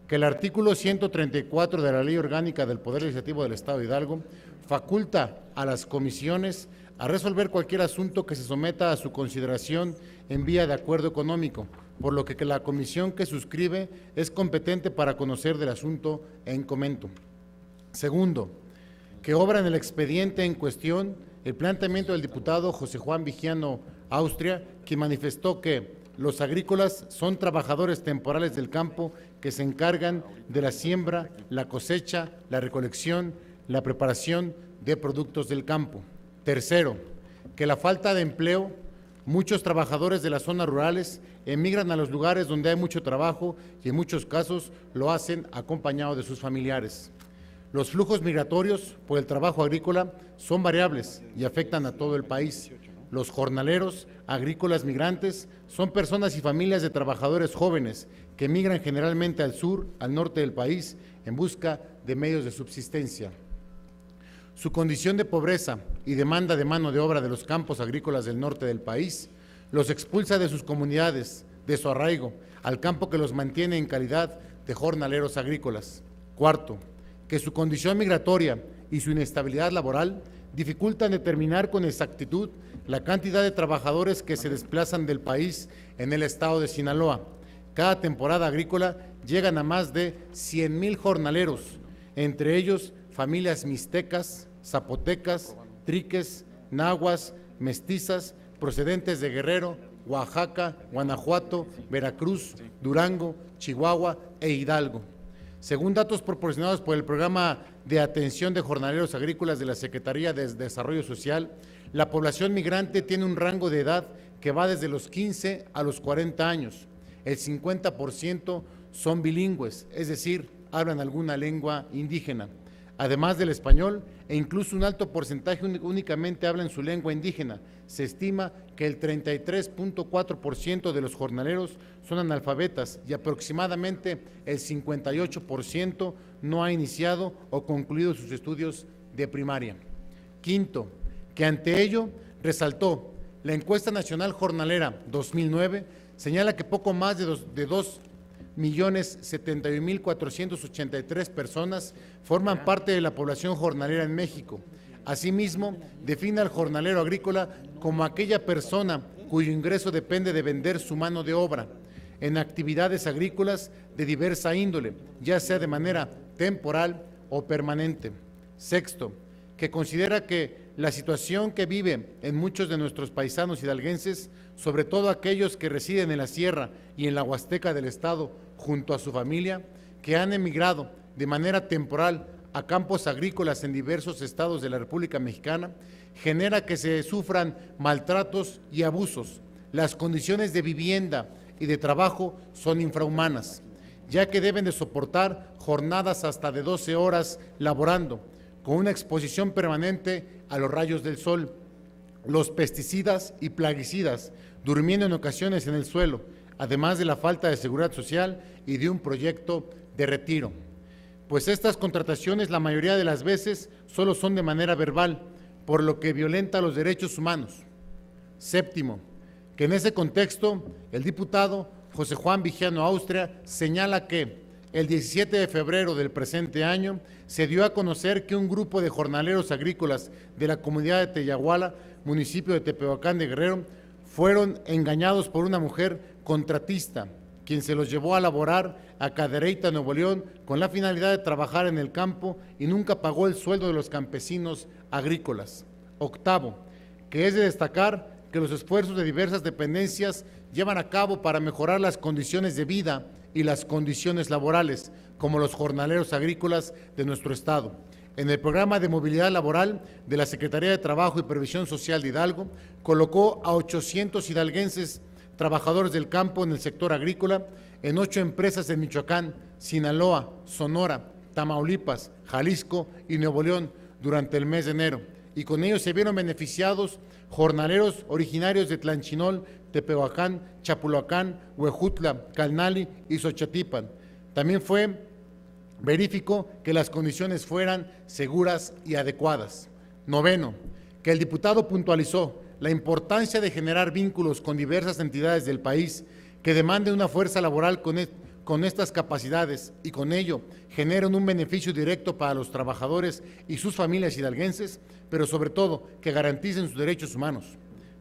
Speaker 6: que el artículo 134 de la Ley Orgánica del Poder Legislativo del Estado de Hidalgo faculta a las comisiones a resolver cualquier asunto que se someta a su consideración en vía de acuerdo económico, por lo que la comisión que suscribe es competente para conocer del asunto en comento. Segundo, que obra en el expediente en cuestión el planteamiento del diputado José Juan Vigiano Austria, quien manifestó que los agrícolas son trabajadores temporales del campo que se encargan de la siembra, la cosecha, la recolección, la preparación de productos del campo. Tercero, que la falta de empleo, muchos trabajadores de las zonas rurales emigran a los lugares donde hay mucho trabajo y en muchos casos lo hacen acompañados de sus familiares. Los flujos migratorios por el trabajo agrícola son variables y afectan a todo el país. Los jornaleros agrícolas migrantes son personas y familias de trabajadores jóvenes que migran generalmente al sur, al norte del país, en busca de medios de subsistencia. Su condición de pobreza y demanda de mano de obra de los campos agrícolas del norte del país los expulsa de sus comunidades, de su arraigo, al campo que los mantiene en calidad de jornaleros agrícolas. Cuarto, que su condición migratoria y su inestabilidad laboral dificultan determinar con exactitud la cantidad de trabajadores que se desplazan del país en el estado de Sinaloa. Cada temporada agrícola llegan a más de 100,000 jornaleros, entre ellos familias mixtecas, zapotecas, triques, nahuas, mestizas, procedentes de Guerrero, Oaxaca, Guanajuato, Veracruz, Durango, Chihuahua e Hidalgo. Según datos proporcionados por el Programa de Atención de Jornaleros Agrícolas de la Secretaría de Desarrollo Social, la población migrante tiene un rango de edad que va desde los 15 a los 40 años. El 50% son bilingües, es decir, hablan alguna lengua indígena, además del español, e incluso un alto porcentaje únicamente habla en su lengua indígena. Se estima que el 33.4% de los jornaleros son analfabetas y aproximadamente el 58% no ha iniciado o concluido sus estudios de primaria. Quinto, que ante ello resaltó La encuesta nacional jornalera 2009 señala que poco más de 2.071.483 personas forman parte de la población jornalera en México. Asimismo, define al jornalero agrícola como aquella persona cuyo ingreso depende de vender su mano de obra en actividades agrícolas de diversa índole, ya sea de manera temporal o permanente. Sexto, que considera que la situación que vive en muchos de nuestros paisanos hidalguenses, sobre todo aquellos que residen en la sierra y en la Huasteca del Estado junto a su familia, que han emigrado de manera temporal a campos agrícolas en diversos estados de la República Mexicana, genera que se sufran maltratos y abusos. Las condiciones de vivienda y de trabajo son infrahumanas, ya que deben de soportar jornadas hasta de 12 horas laborando, con una exposición permanente a los rayos del sol, los pesticidas y plaguicidas, durmiendo en ocasiones en el suelo, además de la falta de seguridad social y de un proyecto de retiro. Pues estas contrataciones la mayoría de las veces solo son de manera verbal, por lo que violenta los derechos humanos. Séptimo, que en ese contexto el diputado José Juan Viggiano Austria señala que el 17 de febrero del presente año se dio a conocer que un grupo de jornaleros agrícolas de la comunidad de Teyahuala, municipio de Tepehuacán de Guerrero, fueron engañados por una mujer contratista, quien se los llevó a laborar a Cadereyta, Nuevo León, con la finalidad de trabajar en el campo y nunca pagó el sueldo de los campesinos agrícolas. Octavo, que es de destacar que los esfuerzos de diversas dependencias llevan a cabo para mejorar las condiciones de vida y las condiciones laborales, como los jornaleros agrícolas de nuestro estado. En el programa de movilidad laboral de la Secretaría de Trabajo y Previsión Social de Hidalgo, colocó a 800 hidalguenses trabajadores del campo en el sector agrícola en 8 empresas de Michoacán, Sinaloa, Sonora, Tamaulipas, Jalisco y Nuevo León durante el mes de enero. Y con ellos se vieron beneficiados jornaleros originarios de Tlanchinol, Tepehuacán, Chapulhuacán, Huejutla, Calnali y Xochatipan. También verificó que las condiciones fueran seguras y adecuadas. Noveno, que el diputado puntualizó la importancia de generar vínculos con diversas entidades del país que demanden una fuerza laboral con estas capacidades y con ello generen un beneficio directo para los trabajadores y sus familias hidalguenses, pero sobre todo que garanticen sus derechos humanos.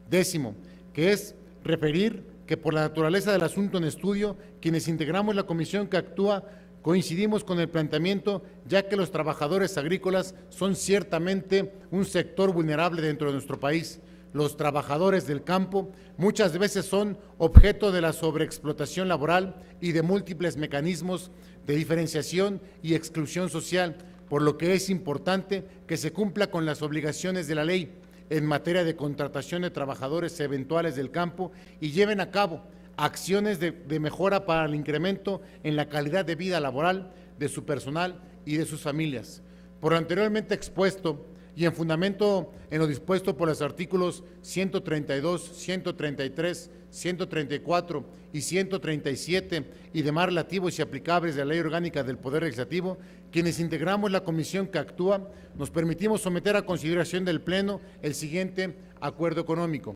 Speaker 6: Décimo, que es referir que por la naturaleza del asunto en estudio, quienes integramos la comisión que actúa, coincidimos con el planteamiento, ya que los trabajadores agrícolas son ciertamente un sector vulnerable dentro de nuestro país. Los trabajadores del campo muchas veces son objeto de la sobreexplotación laboral y de múltiples mecanismos de diferenciación y exclusión social, por lo que es importante que se cumpla con las obligaciones de la ley en materia de contratación de trabajadores eventuales del campo y lleven a cabo acciones de mejora para el incremento en la calidad de vida laboral de su personal y de sus familias. Por lo anteriormente expuesto y en fundamento en lo dispuesto por los artículos 132, 133, 134 y 137 y demás relativos y aplicables de la Ley Orgánica del Poder Legislativo, quienes integramos la comisión que actúa, nos permitimos someter a consideración del Pleno el siguiente acuerdo económico.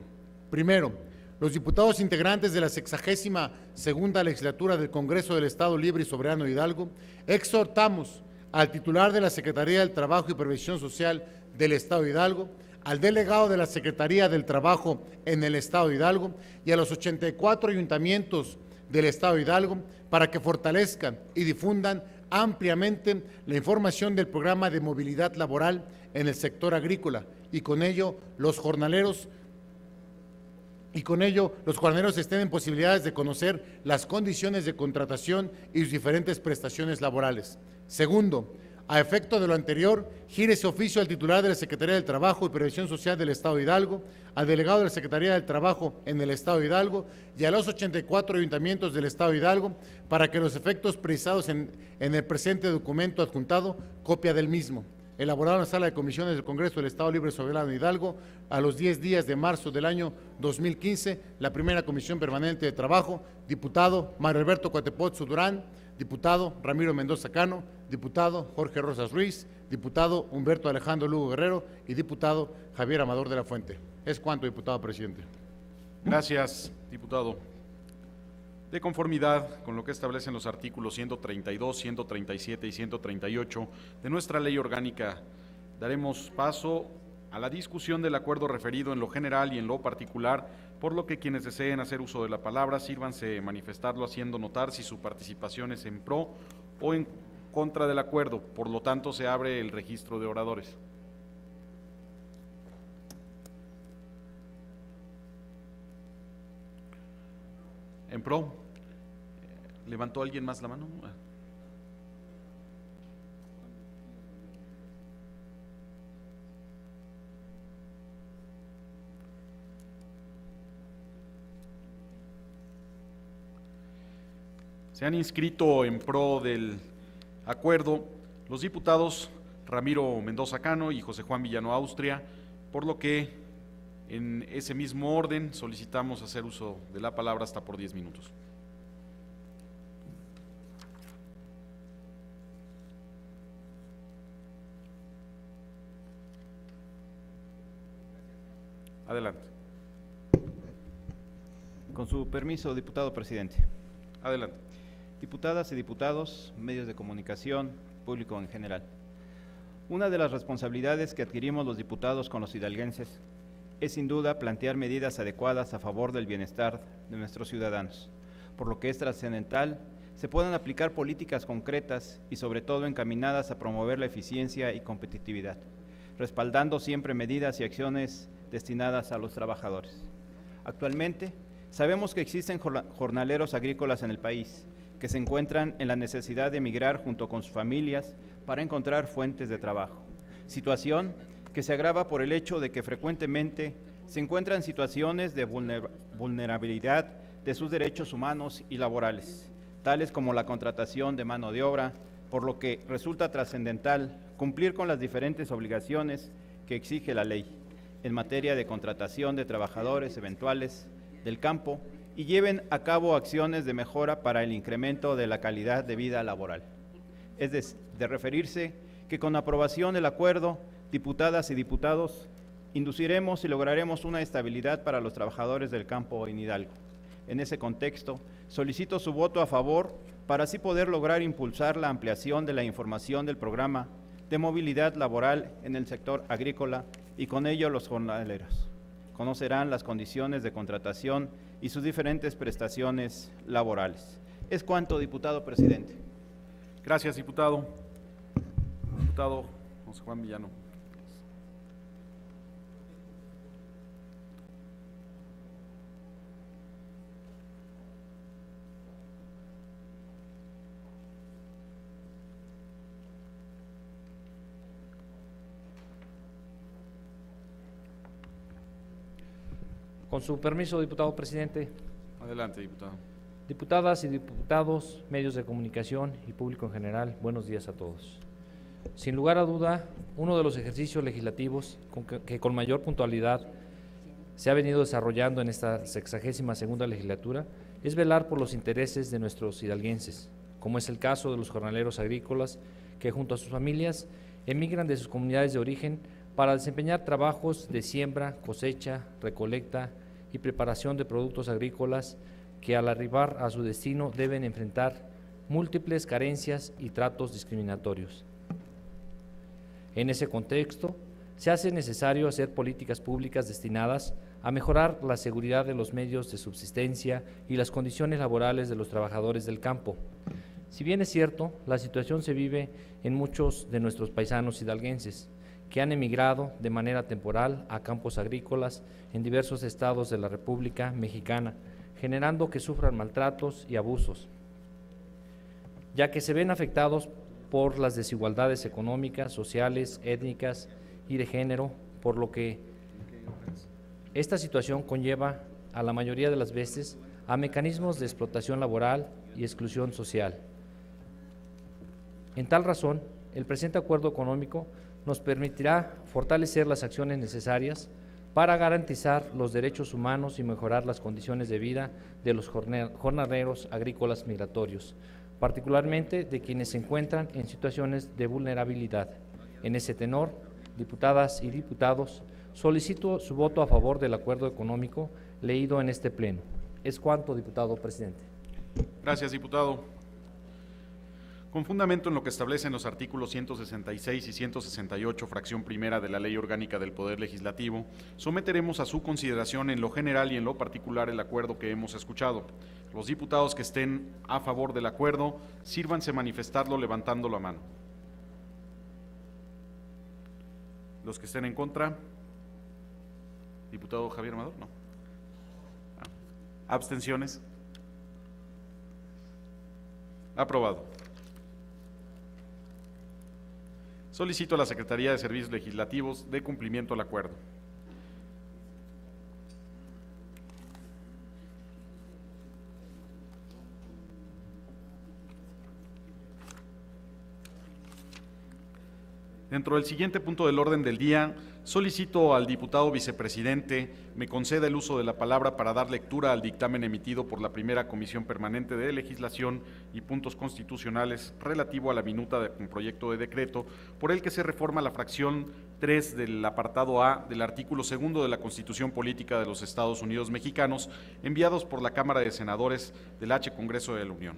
Speaker 6: Primero, los diputados integrantes de la 62ª legislatura del Congreso del Estado Libre y Soberano de Hidalgo exhortamos al titular de la Secretaría del Trabajo y Previsión Social del Estado de Hidalgo, al delegado de la Secretaría del Trabajo en el Estado de Hidalgo y a los 84 ayuntamientos del Estado de Hidalgo para que fortalezcan y difundan ampliamente la información del programa de movilidad laboral en el sector agrícola y con ello los jornaleros estén en posibilidades de conocer las condiciones de contratación y sus diferentes prestaciones laborales. Segundo, a efecto de lo anterior, gire ese oficio al titular de la Secretaría del Trabajo y Previsión Social del Estado de Hidalgo, al delegado de la Secretaría del Trabajo en el Estado de Hidalgo y a los 84 ayuntamientos del Estado de Hidalgo para que los efectos precisados en el presente documento adjuntado, copia del mismo, elaborado en la Sala de Comisiones del Congreso del Estado Libre y Soberano de Hidalgo, a los 10 días de marzo del año 2015, la primera Comisión Permanente de Trabajo, diputado Mario Alberto Coatepozzo Durán, diputado Ramiro Mendoza Cano, diputado Jorge Rosas Ruiz, diputado Humberto Alejandro Lugo Guerrero y diputado Javier Amador de la Fuente. Es cuanto, diputado presidente.
Speaker 1: Gracias, diputado. De conformidad con lo que establecen los artículos 132, 137 y 138 de nuestra ley orgánica, daremos paso a la discusión del acuerdo referido en lo general y en lo particular, por lo que quienes deseen hacer uso de la palabra, sírvanse manifestarlo haciendo notar si su participación es en pro o en contra del acuerdo. Por lo tanto, se abre el registro de oradores. En pro. ¿Levantó alguien más la mano? Se han inscrito en pro del acuerdo los diputados Ramiro Mendoza Cano y José Juan Villano Austria, por lo que en ese mismo orden solicitamos hacer uso de la palabra hasta por 10 minutos. Adelante.
Speaker 7: Con su permiso, diputado presidente.
Speaker 1: Adelante.
Speaker 7: Diputadas y diputados, medios de comunicación, público en general. Una de las responsabilidades que adquirimos los diputados con los hidalguenses es sin duda plantear medidas adecuadas a favor del bienestar de nuestros ciudadanos, por lo que es trascendental se puedan aplicar políticas concretas y sobre todo encaminadas a promover la eficiencia y competitividad, respaldando siempre medidas y acciones destinadas a los trabajadores. Actualmente, sabemos que existen jornaleros agrícolas en el país que se encuentran en la necesidad de emigrar junto con sus familias para encontrar fuentes de trabajo, situación que se agrava por el hecho de que frecuentemente se encuentran situaciones de vulnerabilidad de sus derechos humanos y laborales, tales como la contratación de mano de obra, por lo que resulta trascendental cumplir con las diferentes obligaciones que exige la ley en materia de contratación de trabajadores eventuales del campo y lleven a cabo acciones de mejora para el incremento de la calidad de vida laboral. Es de referirse que con aprobación del acuerdo, diputadas y diputados, induciremos y lograremos una estabilidad para los trabajadores del campo en Hidalgo. En ese contexto, solicito su voto a favor para así poder lograr impulsar la ampliación de la información del programa de movilidad laboral en el sector agrícola y con ello los jornaleros conocerán las condiciones de contratación y sus diferentes prestaciones laborales. Es cuanto, diputado presidente.
Speaker 1: Gracias, diputado. Diputado José Juan Villano.
Speaker 8: Con su permiso, diputado presidente.
Speaker 1: Adelante, diputado.
Speaker 8: Diputadas y diputados, medios de comunicación y público en general, buenos días a todos. Sin lugar a duda, uno de los ejercicios legislativos que con mayor puntualidad se ha venido desarrollando en esta 62ª legislatura es velar por los intereses de nuestros hidalguenses, como es el caso de los jornaleros agrícolas que junto a sus familias emigran de sus comunidades de origen para desempeñar trabajos de siembra, cosecha, recolecta y preparación de productos agrícolas que al arribar a su destino deben enfrentar múltiples carencias y tratos discriminatorios. En ese contexto, se hace necesario hacer políticas públicas destinadas a mejorar la seguridad de los medios de subsistencia y las condiciones laborales de los trabajadores del campo. Si bien es cierto, la situación se vive en muchos de nuestros paisanos hidalguenses, que han emigrado de manera temporal a campos agrícolas en diversos estados de la República Mexicana, generando que sufran maltratos y abusos, ya que se ven afectados por las desigualdades económicas, sociales, étnicas y de género, por lo que esta situación conlleva a la mayoría de las veces a mecanismos de explotación laboral y exclusión social. En tal razón, el presente acuerdo económico nos permitirá fortalecer las acciones necesarias para garantizar los derechos humanos y mejorar las condiciones de vida de los jornaleros agrícolas migratorios, particularmente de quienes se encuentran en situaciones de vulnerabilidad. En ese tenor, diputadas y diputados, Solicito su voto a favor del acuerdo económico leído en este pleno. Es cuanto, diputado presidente.
Speaker 1: Gracias, diputado. Con fundamento en lo que establecen los artículos 166 y 168, fracción primera de la Ley Orgánica del Poder Legislativo, someteremos a su consideración en lo general y en lo particular el acuerdo que hemos escuchado. Los diputados que estén a favor del acuerdo, sírvanse manifestarlo levantando la mano. Los que estén en contra, diputado Javier Amador, no. ¿Abstenciones? Aprobado. Solicito a la Secretaría de Servicios Legislativos dé cumplimiento al acuerdo. Dentro del siguiente punto del orden del día, solicito al diputado vicepresidente me conceda el uso de la palabra para dar lectura al dictamen emitido por la primera Comisión Permanente de Legislación y Puntos Constitucionales relativo a la minuta de un proyecto de decreto por el que se reforma la fracción 3 del apartado A del artículo 2 de la Constitución Política de los Estados Unidos Mexicanos, enviados por la Cámara de Senadores del H. Congreso de la Unión.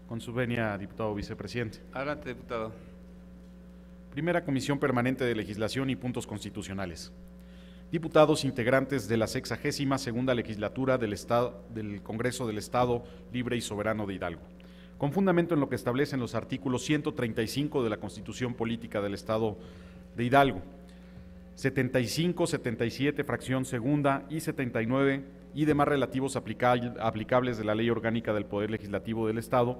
Speaker 1: Con su venia, diputado vicepresidente.
Speaker 5: Adelante, diputado.
Speaker 1: Primera Comisión Permanente de Legislación y Puntos Constitucionales. Diputados integrantes de la 62ª Legislatura del Congreso del Estado Libre y Soberano de Hidalgo. Con fundamento en lo que establecen los artículos 135 de la Constitución Política del Estado de Hidalgo, 75, 77, fracción segunda y 79 y demás relativos aplicables de la Ley Orgánica del Poder Legislativo del Estado,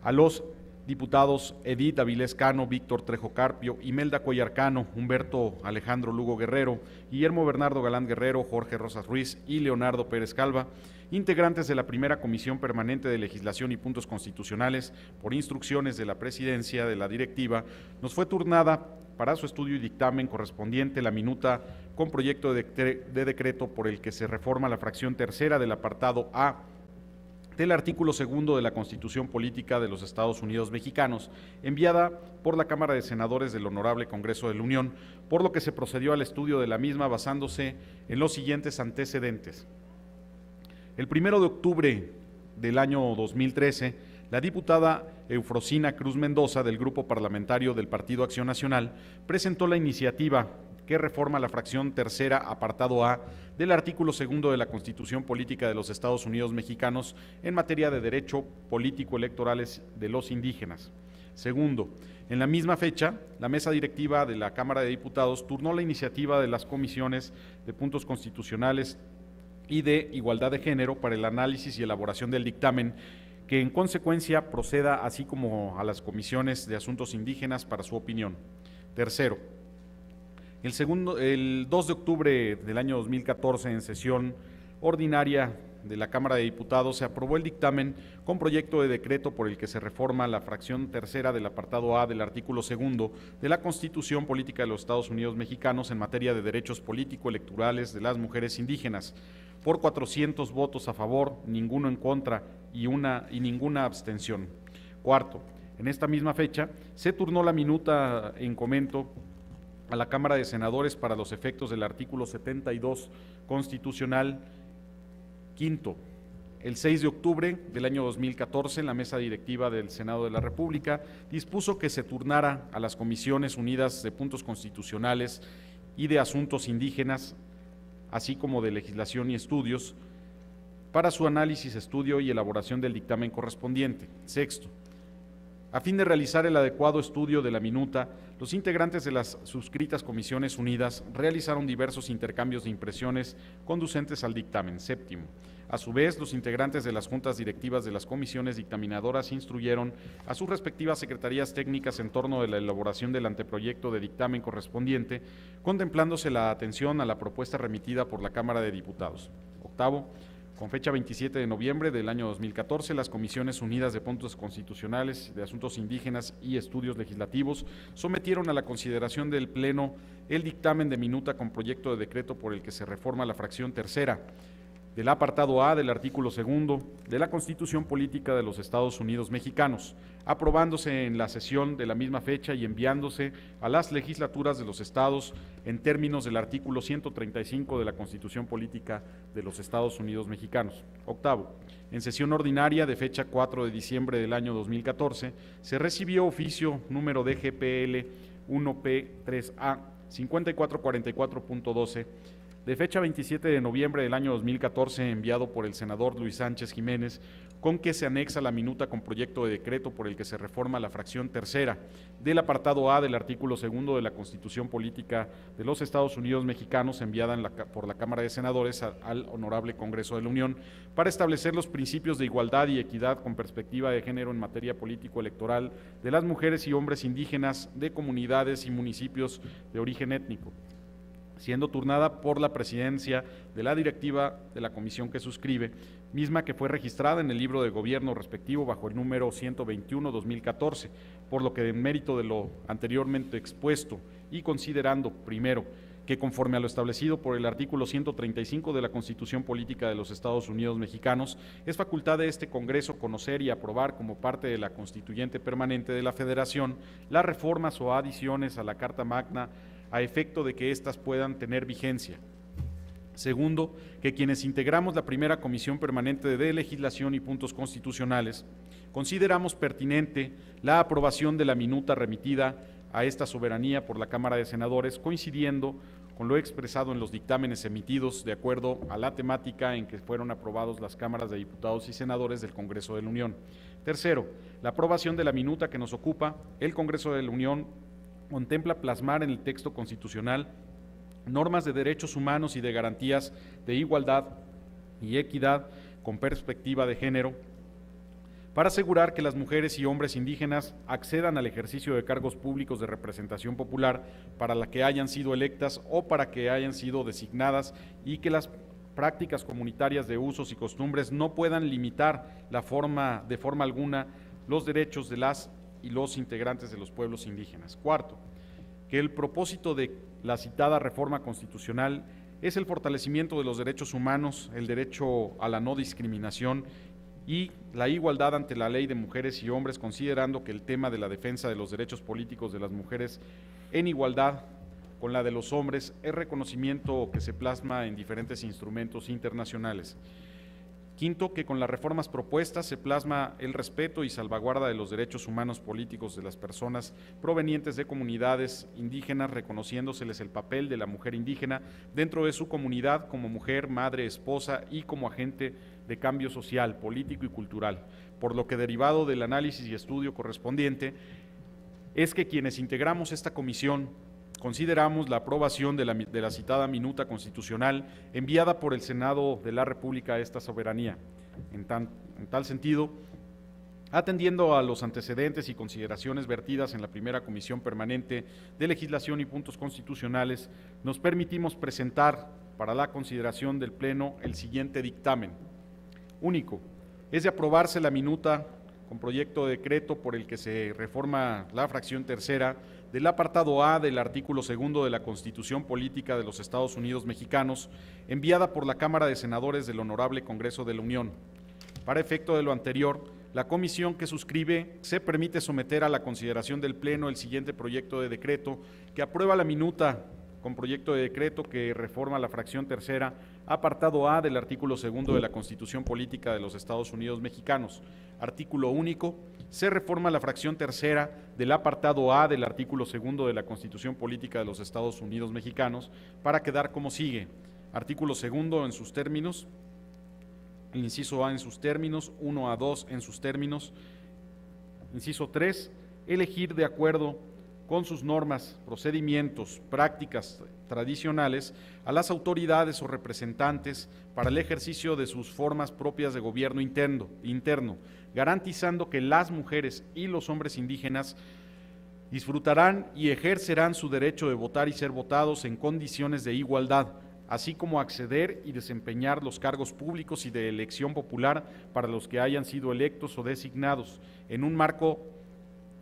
Speaker 1: a los diputados Edith Avilés Cano, Víctor Trejo Carpio, Imelda Cuellar Cano, Humberto Alejandro Lugo Guerrero, Guillermo Bernardo Galán Guerrero, Jorge Rosas Ruiz y Leonardo Pérez Calva, integrantes de la Primera Comisión Permanente de Legislación y Puntos Constitucionales, por instrucciones de la Presidencia de la Directiva, nos fue turnada para su estudio y dictamen correspondiente la minuta con proyecto de decreto por el que se reforma la fracción tercera del apartado A del artículo 2 de la Constitución Política de los Estados Unidos Mexicanos, enviada por la Cámara de Senadores del Honorable Congreso de la Unión, por lo que se procedió al estudio de la misma basándose en los siguientes antecedentes. El 1 de octubre del año 2013, la diputada Eufrosina Cruz Mendoza, del Grupo Parlamentario del Partido Acción Nacional, presentó la iniciativa que reforma la fracción tercera, apartado A, del artículo 2 de la Constitución Política de los Estados Unidos Mexicanos en materia de derecho político electorales de los indígenas. Segundo, en la misma fecha, la mesa directiva de la Cámara de Diputados turnó la iniciativa de las comisiones de puntos constitucionales y de igualdad de género para el análisis y elaboración del dictamen, que en consecuencia proceda así como a las comisiones de asuntos indígenas para su opinión. Tercero, el 2 de octubre del año 2014, en sesión ordinaria de la Cámara de Diputados, se aprobó el dictamen con proyecto de decreto por el que se reforma la fracción tercera del apartado A del artículo 2 de la Constitución Política de los Estados Unidos Mexicanos en materia de derechos político-electorales de las mujeres indígenas, por 400 votos a favor, ninguno en contra y ninguna abstención. Cuarto, en esta misma fecha se turnó la minuta en comento a la Cámara de Senadores para los efectos del artículo 72 constitucional. Quinto, el 6 de octubre del año 2014, la mesa directiva del Senado de la República dispuso que se turnara a las Comisiones Unidas de Puntos Constitucionales y de Asuntos Indígenas, así como de Legislación y Estudios, para su análisis, estudio y elaboración del dictamen correspondiente. Sexto, a fin de realizar el adecuado estudio de la minuta, los integrantes de las suscritas Comisiones Unidas realizaron diversos intercambios de impresiones conducentes al dictamen. Séptimo, a su vez, los integrantes de las juntas directivas de las comisiones dictaminadoras instruyeron a sus respectivas secretarías técnicas en torno de la elaboración del anteproyecto de dictamen correspondiente, contemplándose la atención a la propuesta remitida por la Cámara de Diputados. Octavo, Con fecha 27 de noviembre del año 2014, las Comisiones Unidas de Puntos Constitucionales, de Asuntos Indígenas y Estudios Legislativos sometieron a la consideración del Pleno el dictamen de minuta con proyecto de decreto por el que se reforma la fracción tercera del apartado A del artículo 2 de la Constitución Política de los Estados Unidos Mexicanos, aprobándose en la sesión de la misma fecha y enviándose a las legislaturas de los estados en términos del artículo 135 de la Constitución Política de los Estados Unidos Mexicanos. Octavo, en sesión ordinaria de fecha 4 de diciembre del año 2014, se recibió oficio número DGPL 1P3A 5444.12 de fecha 27 de noviembre del año 2014, enviado por el senador Luis Sánchez Jiménez, con que se anexa la minuta con proyecto de decreto por el que se reforma la fracción tercera del apartado A del artículo 2 de la Constitución Política de los Estados Unidos Mexicanos, enviada por la Cámara de Senadores al Honorable Congreso de la Unión, para establecer los principios de igualdad y equidad con perspectiva de género en materia político-electoral de las mujeres y hombres indígenas de comunidades y municipios de origen étnico, siendo turnada por la presidencia de la directiva de la comisión que suscribe, misma que fue registrada en el libro de gobierno respectivo bajo el número 121-2014, por lo que en mérito de lo anteriormente expuesto y considerando, primero, que conforme a lo establecido por el artículo 135 de la Constitución Política de los Estados Unidos Mexicanos, es facultad de este Congreso conocer y aprobar como parte de la Constituyente Permanente de la Federación las reformas o adiciones a la Carta Magna a efecto de que éstas puedan tener vigencia. Segundo, que quienes integramos la primera Comisión Permanente de Legislación y Puntos Constitucionales consideramos pertinente la aprobación de la minuta remitida a esta soberanía por la Cámara de Senadores, coincidiendo con lo expresado en los dictámenes emitidos de acuerdo a la temática en que fueron aprobados las cámaras de diputados y senadores del Congreso de la Unión. Tercero, la aprobación de la minuta que nos ocupa, el Congreso de la Unión contempla plasmar en el texto constitucional normas de derechos humanos y de garantías de igualdad y equidad con perspectiva de género para asegurar que las mujeres y hombres indígenas accedan al ejercicio de cargos públicos de representación popular para la que hayan sido electas o para que hayan sido designadas, y que las prácticas comunitarias de usos y costumbres no puedan limitar de forma alguna los derechos de las y los integrantes de los pueblos indígenas. Cuarto, que el propósito de la citada reforma constitucional es el fortalecimiento de los derechos humanos, el derecho a la no discriminación y la igualdad ante la ley de mujeres y hombres, considerando que el tema de la defensa de los derechos políticos de las mujeres en igualdad con la de los hombres es reconocimiento que se plasma en diferentes instrumentos internacionales. Quinto, que con las reformas propuestas se plasma el respeto y salvaguarda de los derechos humanos políticos de las personas provenientes de comunidades indígenas, reconociéndoseles el papel de la mujer indígena dentro de su comunidad como mujer, madre, esposa y como agente de cambio social, político y cultural, por lo que derivado del análisis y estudio correspondiente es que quienes integramos esta comisión consideramos la aprobación de la citada minuta constitucional enviada por el Senado de la República a esta soberanía. En tal sentido, atendiendo a los antecedentes y consideraciones vertidas en la primera Comisión Permanente de Legislación y Puntos Constitucionales, nos permitimos presentar para la consideración del Pleno el siguiente dictamen. Único, es de aprobarse la minuta con proyecto de decreto por el que se reforma la fracción tercera del apartado A del artículo 2 de la Constitución Política de los Estados Unidos Mexicanos, enviada por la Cámara de Senadores del Honorable Congreso de la Unión. Para efecto de lo anterior, la comisión que suscribe se permite someter a la consideración del Pleno el siguiente proyecto de decreto que aprueba la minuta con proyecto de decreto que reforma la fracción tercera, apartado A del artículo 2 de la Constitución Política de los Estados Unidos Mexicanos. Artículo único, se reforma la fracción tercera del apartado A del artículo 2 de la Constitución Política de los Estados Unidos Mexicanos para quedar como sigue. Artículo 2 en sus términos, el inciso A en sus términos, 1 a 2 en sus términos. Inciso 3, elegir de acuerdo con sus normas, procedimientos, prácticas tradicionales a las autoridades o representantes para el ejercicio de sus formas propias de gobierno interno, garantizando que las mujeres y los hombres indígenas disfrutarán y ejercerán su derecho de votar y ser votados en condiciones de igualdad así como acceder y desempeñar los cargos públicos y de elección popular para los que hayan sido electos o designados, en un marco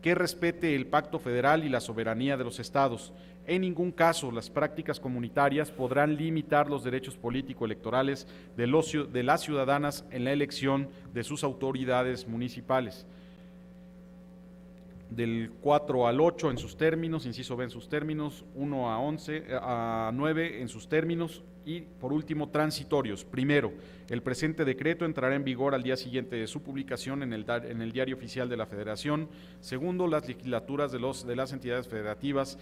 Speaker 1: que respete el pacto federal y la soberanía de los estados. En ningún caso las prácticas comunitarias podrán limitar los derechos político-electorales de las ciudadanas en la elección de sus autoridades municipales. Del 4 al 8 en sus términos, inciso B en sus términos, 1 a 11, a 9 en sus términos y, por último, transitorios. Primero, el presente decreto entrará en vigor al día siguiente de su publicación en el Diario Oficial de la Federación. Segundo, las legislaturas de las entidades federativas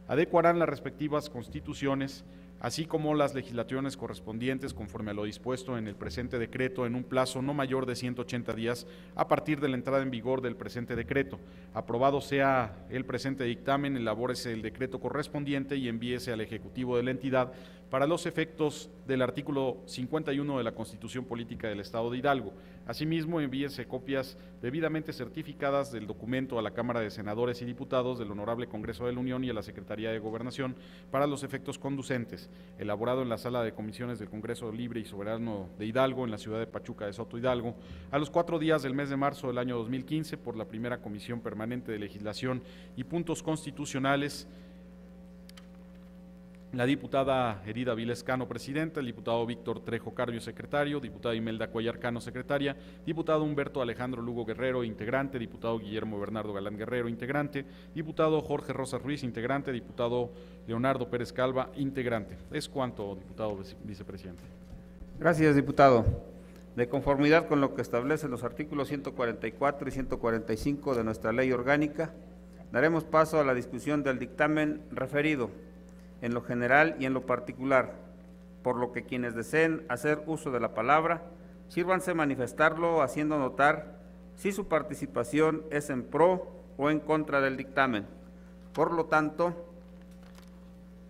Speaker 1: adecuarán las respectivas constituciones, así como las legislaciones correspondientes conforme a lo dispuesto en el presente decreto en un plazo no mayor de 180 días a partir de la entrada en vigor del presente decreto. Aprobado sea el presente dictamen, elabórese el decreto correspondiente y envíese al Ejecutivo de la entidad para los efectos del artículo 51 de la Constitución Política del Estado de Hidalgo. Asimismo, envíese copias debidamente certificadas del documento a la Cámara de Senadores y Diputados del Honorable Congreso de la Unión y a la Secretaría de Gobernación para los efectos conducentes. Elaborado en la Sala de Comisiones del Congreso Libre y Soberano de Hidalgo, en la ciudad de Pachuca de Soto Hidalgo, a los 4 días del mes de marzo del año 2015 por la primera Comisión Permanente de Legislación y Puntos Constitucionales, la diputada Herida Viles Cano, presidenta, el diputado Víctor Trejo Carpio, secretario, diputada Imelda Cuellar Cano, secretaria, diputado Humberto Alejandro Lugo Guerrero, integrante, diputado Guillermo Bernardo Galán Guerrero, integrante, diputado Jorge Rosas Ruiz, integrante, diputado Leonardo Pérez Calva, integrante. Es cuanto, diputado vicepresidente.
Speaker 5: Gracias, diputado. De conformidad con lo que establecen los artículos 144 y 145 de nuestra ley orgánica, daremos paso a la discusión del dictamen referido, en lo general y en lo particular, por lo que quienes deseen hacer uso de la palabra, sírvanse manifestarlo haciendo notar si su participación es en pro o en contra del dictamen. Por lo tanto,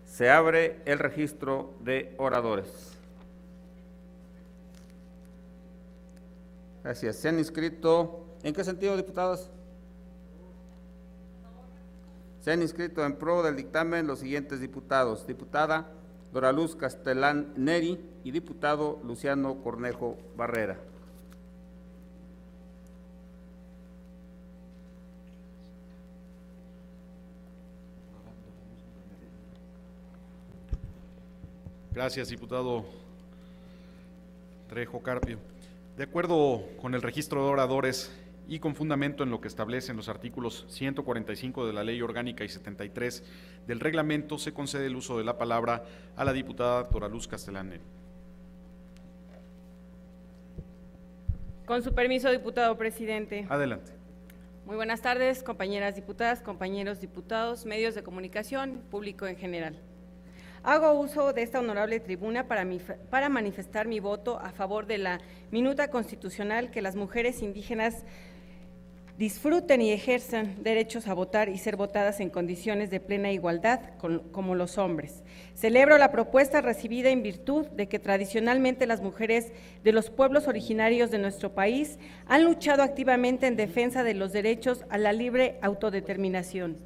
Speaker 5: se abre el registro de oradores. Gracias. ¿Se han inscrito? ¿En qué sentido, diputados? Se han inscrito en pro del dictamen los siguientes diputados: diputada Doraluz Castellán Neri y diputado Luciano Cornejo Barrera.
Speaker 1: Gracias, diputado Trejo Carpio. De acuerdo con el registro de oradores y con fundamento en lo que establecen los artículos 145 de la Ley Orgánica y 73 del reglamento, se concede el uso de la palabra a la diputada Doraluz Castellán Neri.
Speaker 9: Con su permiso, diputado presidente.
Speaker 1: Adelante.
Speaker 9: Muy buenas tardes, compañeras diputadas, compañeros diputados, medios de comunicación, público en general. Hago uso de esta honorable tribuna para manifestar mi voto a favor de la minuta constitucional que las mujeres indígenas disfruten y ejerzan derechos a votar y ser votadas en condiciones de plena igualdad como los hombres. Celebro la propuesta recibida en virtud de que tradicionalmente las mujeres de los pueblos originarios de nuestro país han luchado activamente en defensa de los derechos a la libre autodeterminación.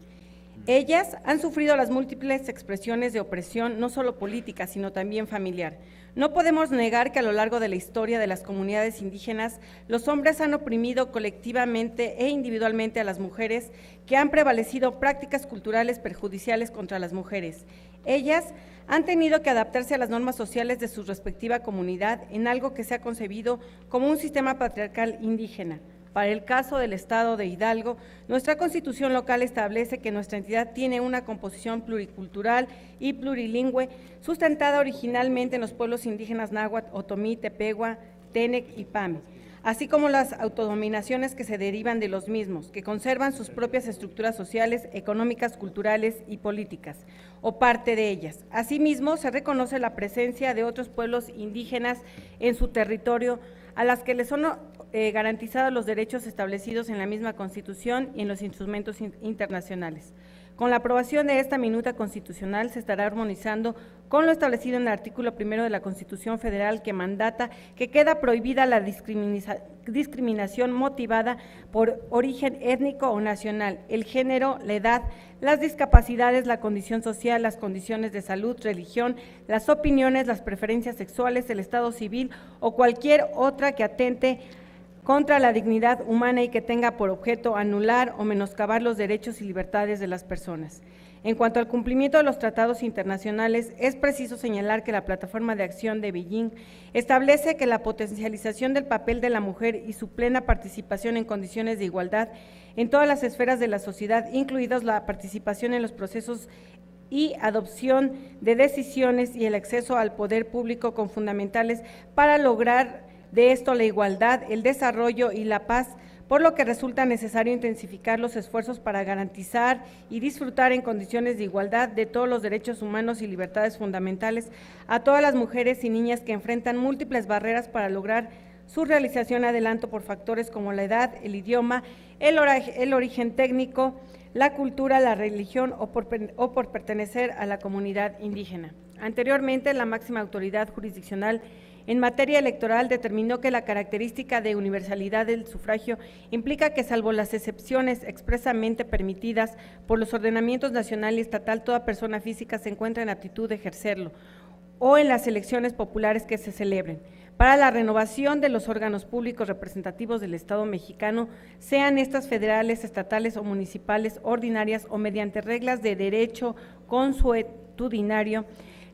Speaker 9: Ellas han sufrido las múltiples expresiones de opresión, no solo política, sino también familiar. No podemos negar que a lo largo de la historia de las comunidades indígenas, los hombres han oprimido colectivamente e individualmente a las mujeres, que han prevalecido prácticas culturales perjudiciales contra las mujeres. Ellas han tenido que adaptarse a las normas sociales de su respectiva comunidad en algo que se ha concebido como un sistema patriarcal indígena. Para el caso del Estado de Hidalgo, nuestra Constitución local establece que nuestra entidad tiene una composición pluricultural y plurilingüe, sustentada originalmente en los pueblos indígenas náhuatl, otomí, tepehua, tenec y pame, así como las autodominaciones que se derivan de los mismos, que conservan sus propias estructuras sociales, económicas, culturales y políticas, o parte de ellas. Asimismo, se reconoce la presencia de otros pueblos indígenas en su territorio, a las que les son garantizados los derechos establecidos en la misma Constitución y en los instrumentos internacionales. Con la aprobación de esta minuta constitucional se estará armonizando con lo establecido en el artículo 1 de la Constitución Federal, que mandata que queda prohibida la discriminación motivada por origen étnico o nacional, el género, la edad, las discapacidades, la condición social, las condiciones de salud, religión, las opiniones, las preferencias sexuales, el estado civil o cualquier otra que atente contra la dignidad humana y que tenga por objeto anular o menoscabar los derechos y libertades de las personas. En cuanto al cumplimiento de los tratados internacionales, es preciso señalar que la Plataforma de Acción de Beijing establece que la potencialización del papel de la mujer y su plena participación en condiciones de igualdad en todas las esferas de la sociedad, incluidas la participación en los procesos y adopción de decisiones y el acceso al poder público, con fundamentales para lograr de esto la igualdad, el desarrollo y la paz, por lo que resulta necesario intensificar los esfuerzos para garantizar y disfrutar en condiciones de igualdad de todos los derechos humanos y libertades fundamentales a todas las mujeres y niñas que enfrentan múltiples barreras para lograr su realización adelanto por factores como la edad, el idioma, el origen técnico, la cultura, la religión o por pertenecer a la comunidad indígena. Anteriormente, la máxima autoridad jurisdiccional en materia electoral determinó que la característica de universalidad del sufragio implica que, salvo las excepciones expresamente permitidas por los ordenamientos nacional y estatal, toda persona física se encuentra en aptitud de ejercerlo, o en las elecciones populares que se celebren. Para la renovación de los órganos públicos representativos del Estado mexicano, sean estas federales, estatales o municipales, ordinarias o mediante reglas de derecho consuetudinario,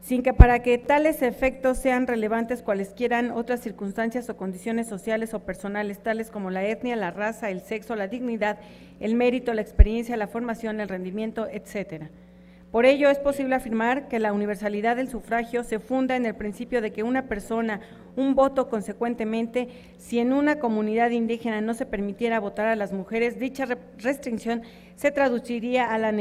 Speaker 9: sin que para que tales efectos sean relevantes cualesquieran otras circunstancias o condiciones sociales o personales, tales como la etnia, la raza, el sexo, la dignidad, el mérito, la experiencia, la formación, el rendimiento, etcétera. Por ello, es posible afirmar que la universalidad del sufragio se funda en el principio de que una persona, un voto. Consecuentemente, si en una comunidad indígena no se permitiera votar a las mujeres, dicha restricción se traduciría a la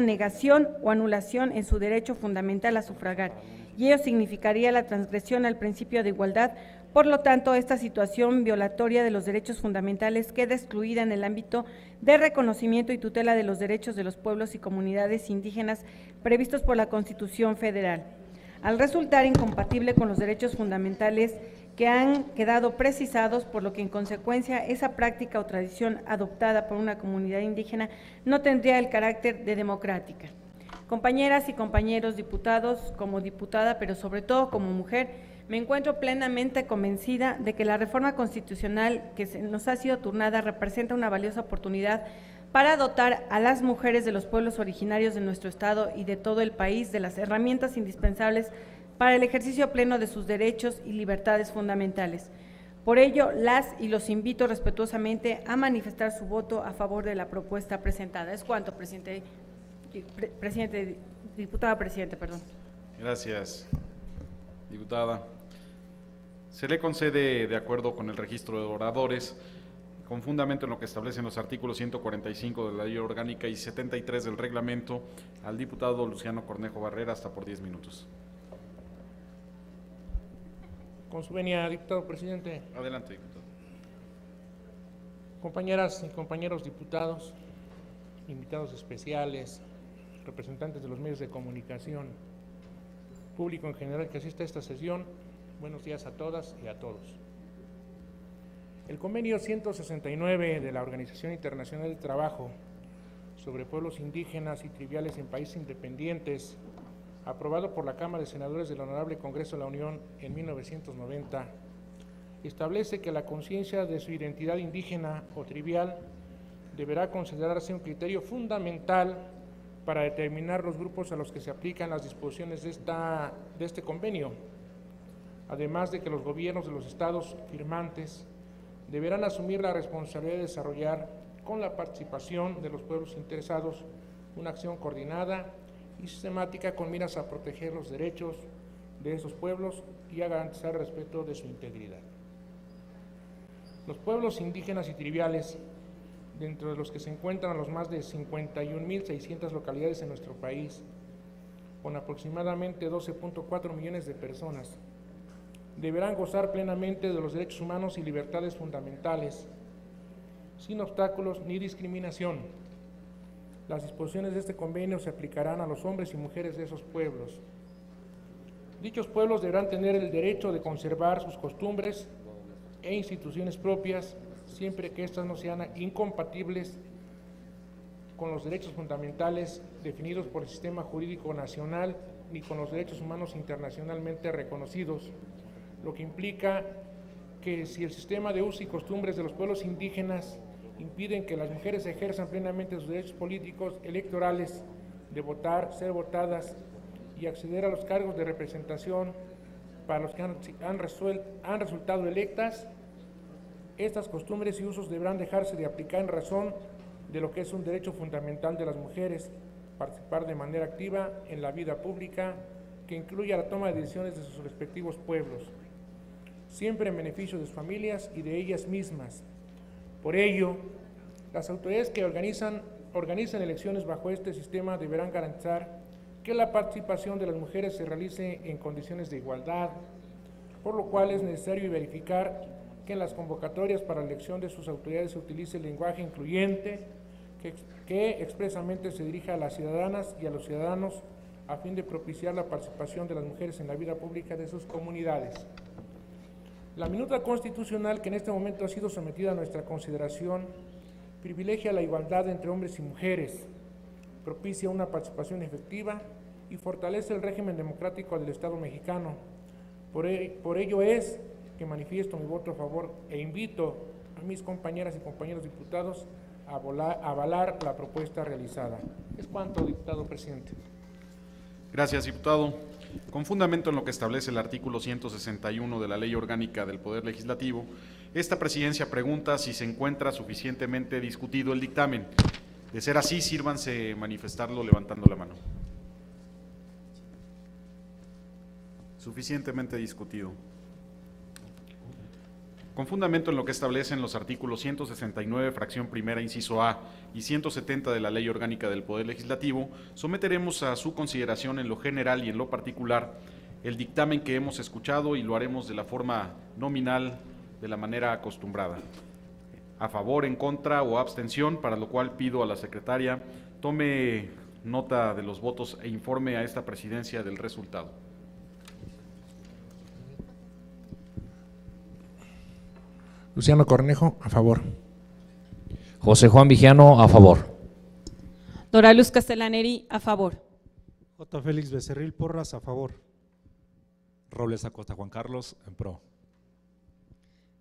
Speaker 9: negación o anulación en su derecho fundamental a sufragar, y ello significaría la transgresión al principio de igualdad. Por lo tanto, esta situación violatoria de los derechos fundamentales queda excluida en el ámbito de reconocimiento y tutela de los derechos de los pueblos y comunidades indígenas previstos por la Constitución Federal, al resultar incompatible con los derechos fundamentales que han quedado precisados, por lo que en consecuencia esa práctica o tradición adoptada por una comunidad indígena no tendría el carácter de democrática. Compañeras y compañeros diputados, como diputada, pero sobre todo como mujer, me encuentro plenamente convencida de que la reforma constitucional que nos ha sido turnada representa una valiosa oportunidad para dotar a las mujeres de los pueblos originarios de nuestro Estado y de todo el país de las herramientas indispensables para el ejercicio pleno de sus derechos y libertades fundamentales. Por ello, las y los invito respetuosamente a manifestar su voto a favor de la propuesta presentada. Es cuanto, diputada presidente, perdón.
Speaker 1: Gracias, diputada. Se le concede, de acuerdo con el registro de oradores, con fundamento en lo que establecen los artículos 145 de la Ley Orgánica y 73 del Reglamento, al diputado Luciano Cornejo Barrera, hasta por 10 minutos.
Speaker 10: Con su venia, diputado presidente.
Speaker 1: Adelante, diputado.
Speaker 10: Compañeras y compañeros diputados, invitados especiales, representantes de los medios de comunicación, público en general que asiste a esta sesión, buenos días a todas y a todos. El convenio 169 de la Organización Internacional del Trabajo sobre pueblos indígenas y tribales en países independientes, aprobado por la Cámara de Senadores del Honorable Congreso de la Unión en 1990, establece que la conciencia de su identidad indígena o trivial deberá considerarse un criterio fundamental para determinar los grupos a los que se aplican las disposiciones de este convenio, además de que los gobiernos de los estados firmantes deberán asumir la responsabilidad de desarrollar, con la participación de los pueblos interesados, una acción coordinada y sistemática con miras a proteger los derechos de esos pueblos y a garantizar el respeto de su integridad. Los pueblos indígenas y triviales, dentro de los que se encuentran los más de 51.600 localidades en nuestro país, con aproximadamente 12.4 millones de personas, deberán gozar plenamente de los derechos humanos y libertades fundamentales, sin obstáculos ni discriminación. Las disposiciones de este convenio se aplicarán a los hombres y mujeres de esos pueblos, Dichos pueblos deberán tener el derecho de conservar sus costumbres e instituciones propias, siempre que éstas no sean incompatibles con los derechos fundamentales definidos por el sistema jurídico nacional ni con los derechos humanos internacionalmente reconocidos, lo que implica que si el sistema de usos y costumbres de los pueblos indígenas impiden que las mujeres ejerzan plenamente sus derechos políticos, electorales, de votar, ser votadas y acceder a los cargos de representación para los que han resultado electas, estas costumbres y usos deberán dejarse de aplicar en razón de lo que es un derecho fundamental de las mujeres, participar de manera activa en la vida pública que incluya la toma de decisiones de sus respectivos pueblos, siempre en beneficio de sus familias y de ellas mismas. Por ello, las autoridades que organizan elecciones bajo este sistema deberán garantizar que la participación de las mujeres se realice en condiciones de igualdad, por lo cual es necesario verificar que en las convocatorias para la elección de sus autoridades se utilice el lenguaje incluyente que expresamente se dirija a las ciudadanas y a los ciudadanos a fin de propiciar la participación de las mujeres en la vida pública de sus comunidades. La minuta constitucional que en este momento ha sido sometida a nuestra consideración privilegia la igualdad entre hombres y mujeres, propicia una participación efectiva y fortalece el régimen democrático del Estado mexicano. Por ello es que manifiesto mi voto a favor e invito a mis compañeras y compañeros diputados a avalar la propuesta realizada. Es cuanto, diputado presidente.
Speaker 1: Gracias, diputado. Con fundamento en lo que establece el artículo 161 de la Ley Orgánica del Poder Legislativo, esta presidencia pregunta si se encuentra suficientemente discutido el dictamen. De ser así, sírvanse manifestarlo levantando la mano. Suficientemente discutido. Con fundamento en lo que establecen los artículos 169, fracción primera, inciso A, y 170 de la Ley Orgánica del Poder Legislativo, someteremos a su consideración en lo general y en lo particular el dictamen que hemos escuchado y lo haremos de la forma nominal, de la manera acostumbrada. A favor, en contra o abstención, para lo cual pido a la secretaria tome nota de los votos e informe a esta presidencia del resultado.
Speaker 11: Luciano Cornejo, a favor.
Speaker 8: José Juan Vigiano, a favor.
Speaker 9: Dora Luz Castellaneri, a favor.
Speaker 12: J. Félix Becerril Porras, a favor.
Speaker 13: Robles Acosta Juan Carlos, en pro.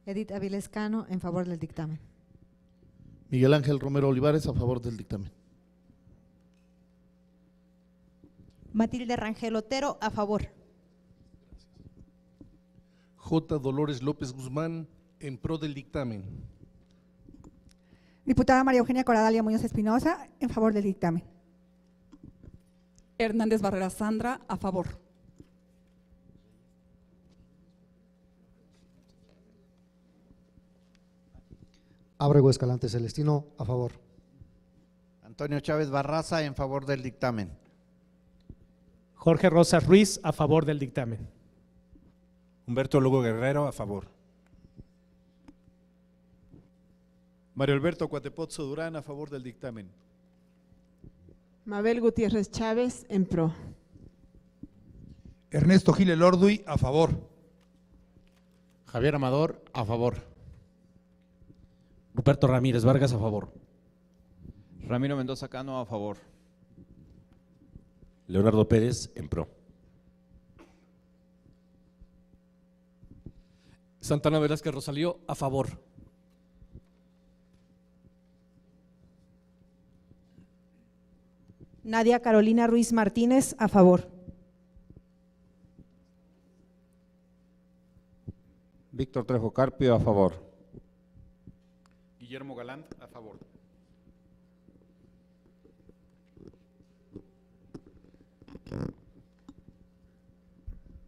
Speaker 4: Edith Avilés Cano, en favor del dictamen.
Speaker 14: Miguel Ángel Romero Olivares, a favor del dictamen.
Speaker 15: Matilde Rangel Otero, a favor.
Speaker 11: J. Dolores López Guzmán, en pro del dictamen.
Speaker 15: Diputada María Eugenia Coradalia Muñoz Espinosa, en favor del dictamen.
Speaker 16: Hernández Barrera Sandra, a favor.
Speaker 17: Ábrego Escalante Celestino, a favor.
Speaker 18: Antonio Chávez Barraza, en favor del dictamen.
Speaker 12: Jorge Rosas Ruiz, a favor del dictamen.
Speaker 13: Humberto Lugo Guerrero, a favor.
Speaker 19: Mario Alberto Cuatepozzo Durán, a favor del dictamen.
Speaker 20: Mabel Gutiérrez Chávez, en pro.
Speaker 11: Ernesto Gil Elorduy, a favor.
Speaker 6: Javier Amador, a favor.
Speaker 21: Ruperto Ramírez Vargas, a favor.
Speaker 7: Ramiro Mendoza Cano, a favor.
Speaker 21: Leonardo Pérez, en pro.
Speaker 3: Santana Velázquez Rosalío, a favor.
Speaker 2: Nadia Carolina Ruiz Martínez, a favor.
Speaker 5: Víctor Trejo Carpio, a favor.
Speaker 1: Guillermo Galán, a favor.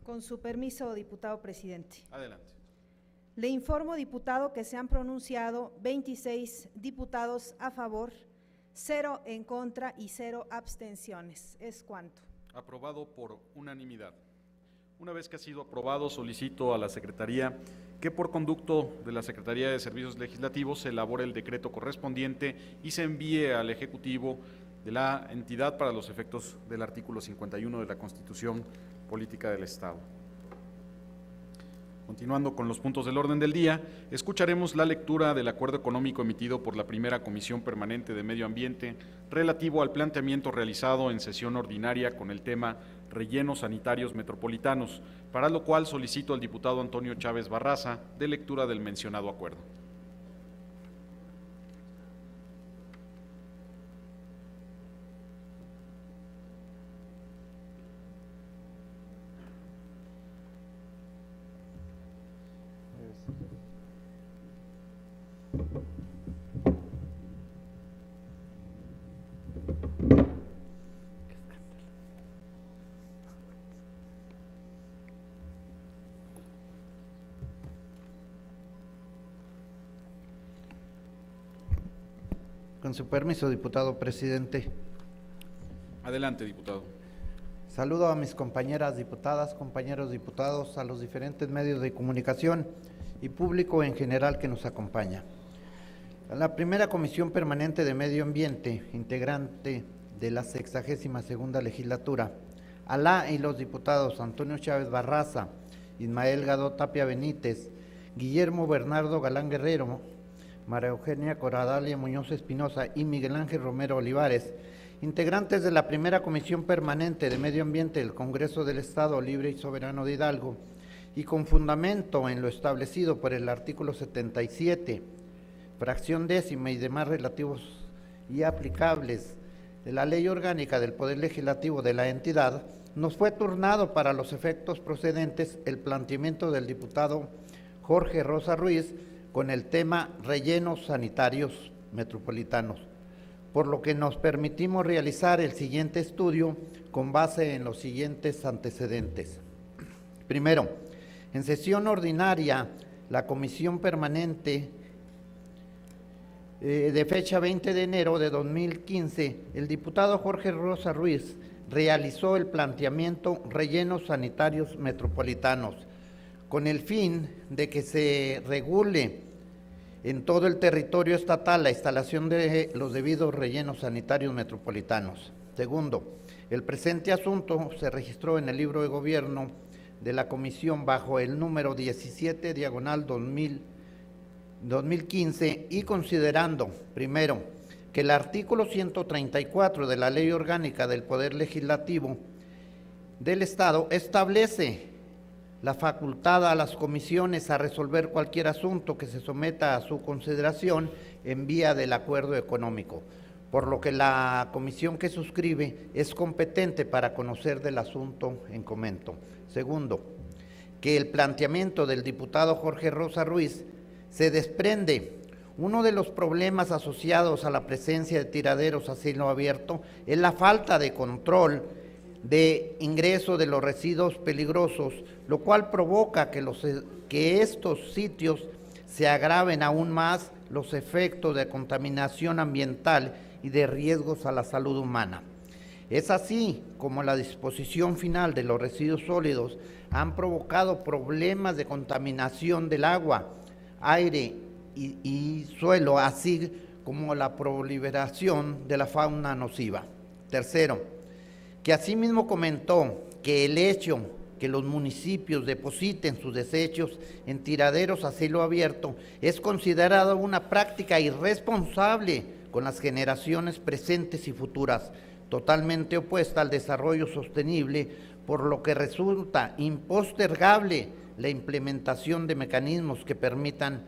Speaker 2: Con su permiso, diputado presidente.
Speaker 1: Adelante.
Speaker 2: Le informo, diputado, que se han pronunciado 26 diputados a favor, 0 en contra y 0 abstenciones. ¿Es cuánto?
Speaker 1: Aprobado por unanimidad. Una vez que ha sido aprobado, solicito a la Secretaría que por conducto de la Secretaría de Servicios Legislativos se elabore el decreto correspondiente y se envíe al Ejecutivo de la entidad para los efectos del artículo 51 de la Constitución Política del Estado. Continuando con los puntos del orden del día, escucharemos la lectura del acuerdo económico emitido por la primera Comisión Permanente de Medio Ambiente relativo al planteamiento realizado en sesión ordinaria con el tema rellenos sanitarios metropolitanos, para lo cual solicito al diputado Antonio Chávez Barraza de lectura del mencionado acuerdo.
Speaker 18: Con su permiso, diputado presidente.
Speaker 1: Adelante, diputado.
Speaker 18: Saludo a mis compañeras diputadas, compañeros diputados, a los diferentes medios de comunicación y público en general que nos acompaña. A la primera Comisión Permanente de Medio Ambiente, integrante de la 62ª legislatura, a la y los diputados Antonio Chávez Barraza, Ismael Gadot Tapia Benítez, Guillermo Bernardo Galán Guerrero, María Eugenia Coradalia Muñoz Espinosa y Miguel Ángel Romero Olivares, integrantes de la primera Comisión Permanente de Medio Ambiente del Congreso del Estado Libre y Soberano de Hidalgo, y con fundamento en lo establecido por el artículo 77, fracción 10ª y demás relativos y aplicables de la Ley Orgánica del Poder Legislativo de la entidad, nos fue turnado para los efectos procedentes el planteamiento del diputado Jorge Rosa Ruiz con el tema rellenos sanitarios metropolitanos, por lo que nos permitimos realizar el siguiente estudio con base en los siguientes antecedentes. Primero, en sesión ordinaria, la Comisión Permanente de fecha 20 de enero de 2015, el diputado Jorge Rosa Ruiz realizó el planteamiento rellenos sanitarios metropolitanos, con el fin de que se regule en todo el territorio estatal la instalación de los debidos rellenos sanitarios metropolitanos. Segundo, el presente asunto se registró en el libro de gobierno de la Comisión bajo el número 17/2015 y considerando, primero, que el artículo 134 de la Ley Orgánica del Poder Legislativo del Estado establece la facultad a las comisiones a resolver cualquier asunto que se someta a su consideración en vía del acuerdo económico, por lo que la comisión que suscribe es competente para conocer del asunto en comento. Segundo, que el planteamiento del diputado Jorge Rosa Ruiz se desprende. Uno de los problemas asociados a la presencia de tiraderos a cielo abierto es la falta de control de ingreso de los residuos peligrosos, lo cual provoca que estos sitios se agraven aún más los efectos de contaminación ambiental y de riesgos a la salud humana. Es así como la disposición final de los residuos sólidos han provocado problemas de contaminación del agua, aire y suelo, así como la proliferación de la fauna nociva. Tercero, que asimismo comentó que el hecho que los municipios depositen sus desechos en tiraderos a cielo abierto es considerado una práctica irresponsable con las generaciones presentes y futuras, totalmente opuesta al desarrollo sostenible, por lo que resulta impostergable la implementación de mecanismos que permitan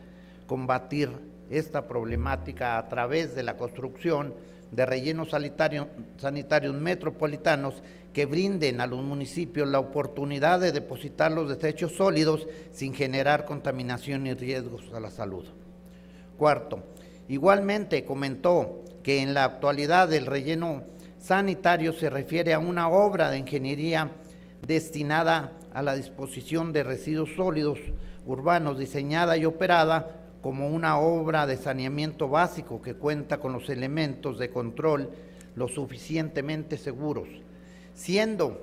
Speaker 18: combatir esta problemática a través de la construcción de rellenos sanitarios metropolitanos que brinden a los municipios la oportunidad de depositar los desechos sólidos sin generar contaminación y riesgos a la salud. Cuarto, igualmente comentó que en la actualidad el relleno sanitario se refiere a una obra de ingeniería destinada a la disposición de residuos sólidos urbanos diseñada y operada como una obra de saneamiento básico que cuenta con los elementos de control lo suficientemente seguros, siendo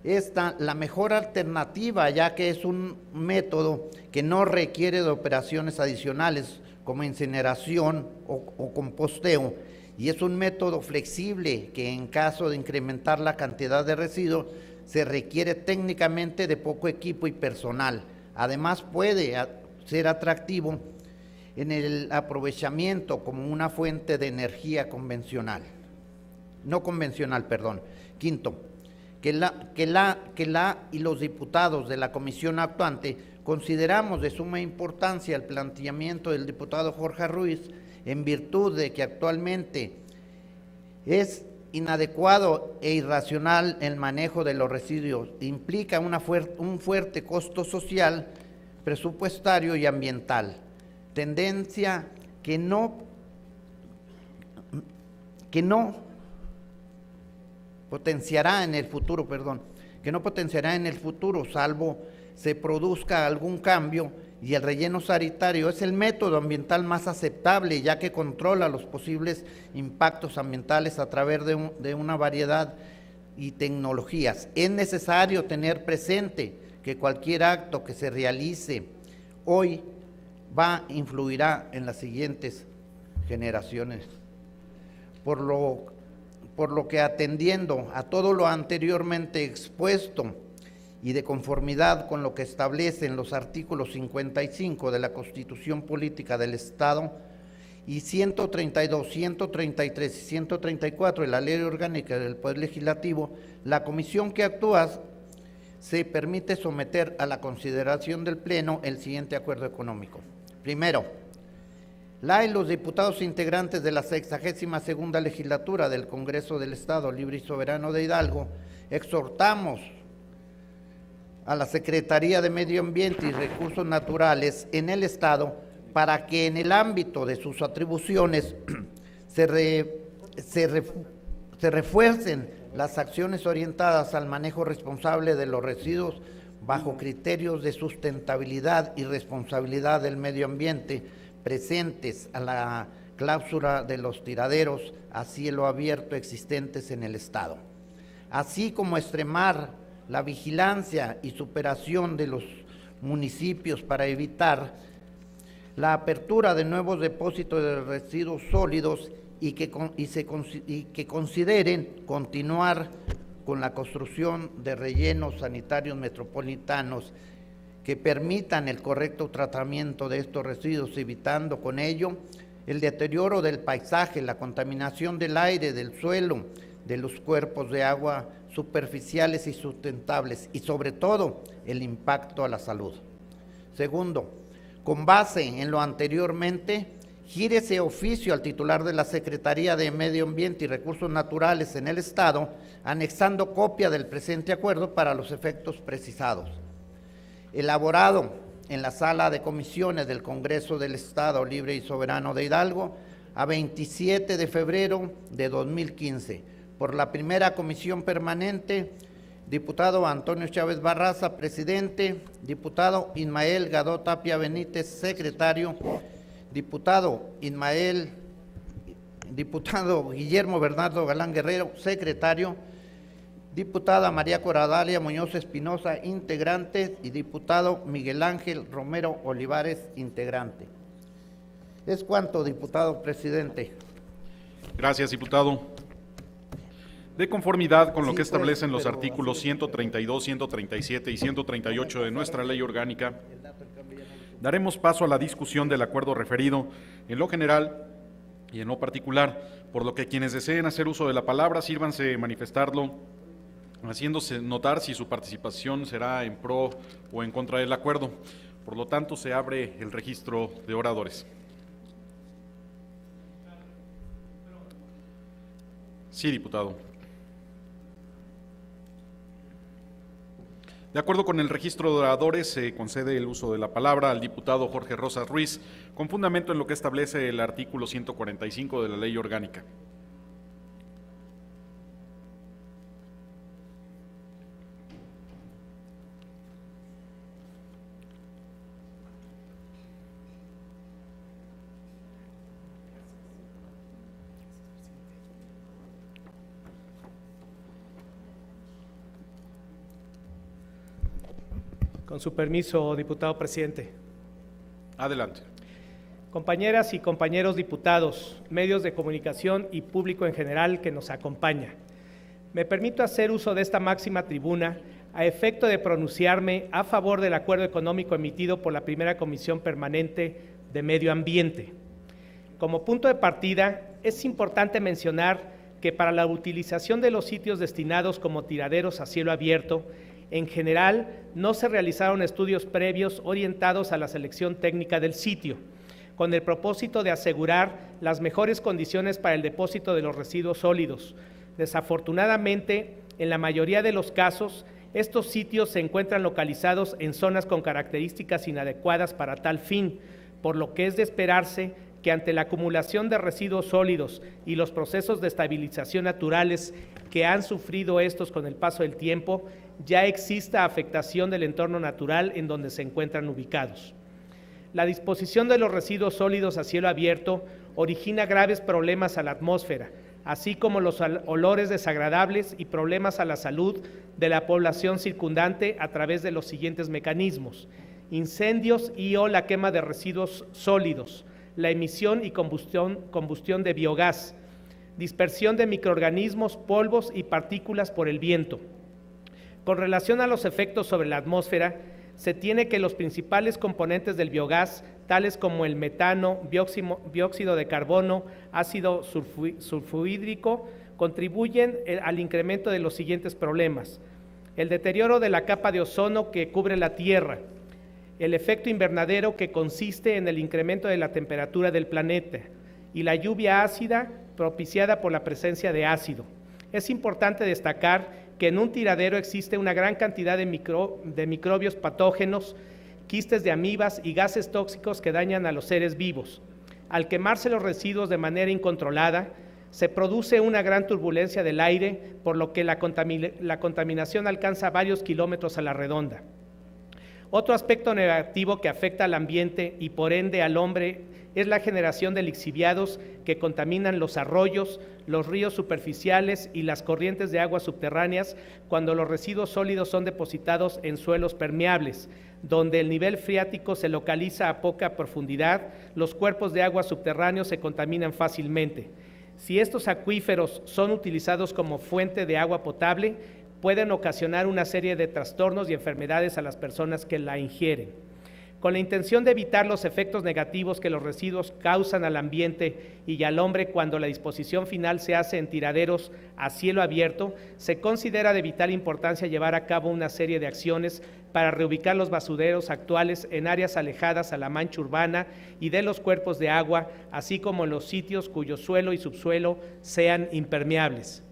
Speaker 18: esta la mejor alternativa, ya que es un método que no requiere de operaciones adicionales como incineración o composteo, y es un método flexible que en caso de incrementar la cantidad de residuos se requiere técnicamente de poco equipo y personal. Además, puede ser atractivo en el aprovechamiento como una fuente de energía no convencional. Quinto, que la y los diputados de la comisión actuante consideramos de suma importancia el planteamiento del diputado Jorge Ruiz, en virtud de que actualmente es inadecuado e irracional el manejo de los residuos, implica un fuerte costo social, presupuestario y ambiental, tendencia que no potenciará en el futuro, salvo se produzca algún cambio, y el relleno sanitario es el método ambiental más aceptable, ya que controla los posibles impactos ambientales a través de una variedad y tecnologías. Es necesario tener presente que cualquier acto que se realice hoy influirá en las siguientes generaciones. Por lo que, atendiendo a todo lo anteriormente expuesto y de conformidad con lo que establecen los artículos 55 de la Constitución Política del Estado y 132, 133 y 134 de la Ley Orgánica del Poder Legislativo, la comisión que actúa se permite someter a la consideración del Pleno el siguiente acuerdo económico. Primero, la y los diputados integrantes de la 62ª legislatura del Congreso del Estado Libre y Soberano de Hidalgo exhortamos a la Secretaría de Medio Ambiente y Recursos Naturales en el Estado para que en el ámbito de sus atribuciones se refuercen las acciones orientadas al manejo responsable de los residuos bajo criterios de sustentabilidad y responsabilidad del medio ambiente presentes a la cláusula de los tiraderos a cielo abierto existentes en el Estado, así como extremar la vigilancia y superación de los municipios para evitar la apertura de nuevos depósitos de residuos sólidos y que consideren continuar con la construcción de rellenos sanitarios metropolitanos que permitan el correcto tratamiento de estos residuos, evitando con ello el deterioro del paisaje, la contaminación del aire, del suelo, de los cuerpos de agua superficiales y sustentables, y sobre todo el impacto a la salud. Segundo, con base en lo anteriormente, gire ese oficio al titular de la Secretaría de Medio Ambiente y Recursos Naturales en el Estado, anexando copia del presente acuerdo para los efectos precisados. Elaborado en la Sala de Comisiones del Congreso del Estado Libre y Soberano de Hidalgo, a 27 de febrero de 2015, por la primera comisión permanente, diputado Antonio Chávez Barraza, presidente, diputado Ismael Gadó Tapia Benítez, secretario, diputado Guillermo Bernardo Galán Guerrero, secretario, diputada María Coradalia Muñoz Espinosa, integrante, y diputado Miguel Ángel Romero Olivares, integrante. Es cuanto, diputado presidente.
Speaker 1: Gracias, diputado. De conformidad con lo que establecen los artículos 132, 137 y 138 de nuestra ley orgánica, daremos paso a la discusión del acuerdo referido en lo general y en lo particular, por lo que quienes deseen hacer uso de la palabra, sírvanse manifestarlo, haciéndose notar si su participación será en pro o en contra del acuerdo. Por lo tanto, se abre el registro de oradores. Sí, diputado. De acuerdo con el registro de oradores, se concede el uso de la palabra al diputado Jorge Rosas Ruiz, con fundamento en lo que establece el artículo 145 de la Ley Orgánica.
Speaker 12: Con su permiso, diputado presidente.
Speaker 1: Adelante.
Speaker 12: Compañeras y compañeros diputados, medios de comunicación y público en general que nos acompaña. Me permito hacer uso de esta máxima tribuna a efecto de pronunciarme a favor del acuerdo económico emitido por la Primera Comisión Permanente de Medio Ambiente. Como punto de partida, es importante mencionar que para la utilización de los sitios destinados como tiraderos a cielo abierto, en general no se realizaron estudios previos orientados a la selección técnica del sitio, con el propósito de asegurar las mejores condiciones para el depósito de los residuos sólidos. Desafortunadamente, en la mayoría de los casos, estos sitios se encuentran localizados en zonas con características inadecuadas para tal fin, por lo que es de esperarse que ante la acumulación de residuos sólidos y los procesos de estabilización naturales que han sufrido estos con el paso del tiempo, ya exista afectación del entorno natural en donde se encuentran ubicados. La disposición de los residuos sólidos a cielo abierto origina graves problemas a la atmósfera, así como los olores desagradables y problemas a la salud de la población circundante a través de los siguientes mecanismos: incendios y o la quema de residuos sólidos, la emisión y combustión de biogás, dispersión de microorganismos, polvos y partículas por el viento. Con relación a los efectos sobre la atmósfera, se tiene que los principales componentes del biogás, tales como el metano, dióxido de carbono, ácido sulfurhídrico, contribuyen al incremento de los siguientes problemas: el deterioro de la capa de ozono que cubre la Tierra, el efecto invernadero, que consiste en el incremento de la temperatura del planeta, y la lluvia ácida propiciada por la presencia de ácido. Es importante destacar que en un tiradero existe una gran cantidad de microbios patógenos, quistes de amibas y gases tóxicos que dañan a los seres vivos. Al quemarse los residuos de manera incontrolada, se produce una gran turbulencia del aire, por lo que la contaminación alcanza varios kilómetros a la redonda. Otro aspecto negativo que afecta al ambiente y por ende al hombre es la generación de lixiviados que contaminan los arroyos, los ríos superficiales y las corrientes de aguas subterráneas cuando los residuos sólidos son depositados en suelos permeables, donde el nivel freático se localiza a poca profundidad. Los cuerpos de agua subterráneos se contaminan fácilmente. Si estos acuíferos son utilizados como fuente de agua potable, pueden ocasionar una serie de trastornos y enfermedades a las personas que la ingieren. Con la intención de evitar los efectos negativos que los residuos causan al ambiente y al hombre cuando la disposición final se hace en tiraderos a cielo abierto, se considera de vital importancia llevar a cabo una serie de acciones para reubicar los basureros actuales en áreas alejadas a la mancha urbana y de los cuerpos de agua, así como en los sitios cuyo suelo y subsuelo sean impermeables.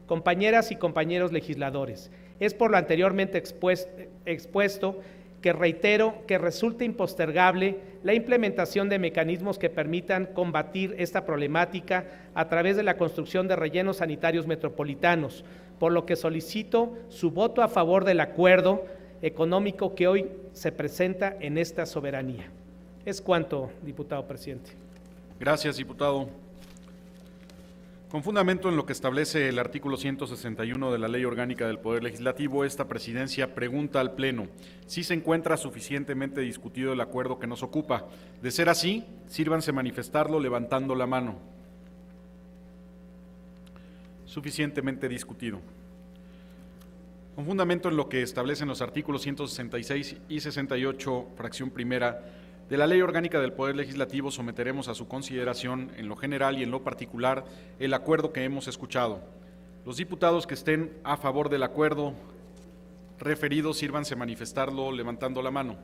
Speaker 12: Compañeras y compañeros legisladores, es por lo anteriormente expuesto que reitero que resulta impostergable la implementación de mecanismos que permitan combatir esta problemática a través de la construcción de rellenos sanitarios metropolitanos, por lo que solicito su voto a favor del acuerdo económico que hoy se presenta en esta soberanía. Es cuanto, diputado presidente.
Speaker 1: Gracias, diputado. Con fundamento en lo que establece el artículo 161 de la Ley Orgánica del Poder Legislativo, esta presidencia pregunta al Pleno si se encuentra suficientemente discutido el acuerdo que nos ocupa. De ser así, sírvanse manifestarlo levantando la mano. Suficientemente discutido. Con fundamento en lo que establecen los artículos 166 y 68, fracción primera, de la Ley Orgánica del Poder Legislativo, someteremos a su consideración, en lo general y en lo particular, el acuerdo que hemos escuchado. Los diputados que estén a favor del acuerdo referido, sírvanse manifestarlo levantando la mano.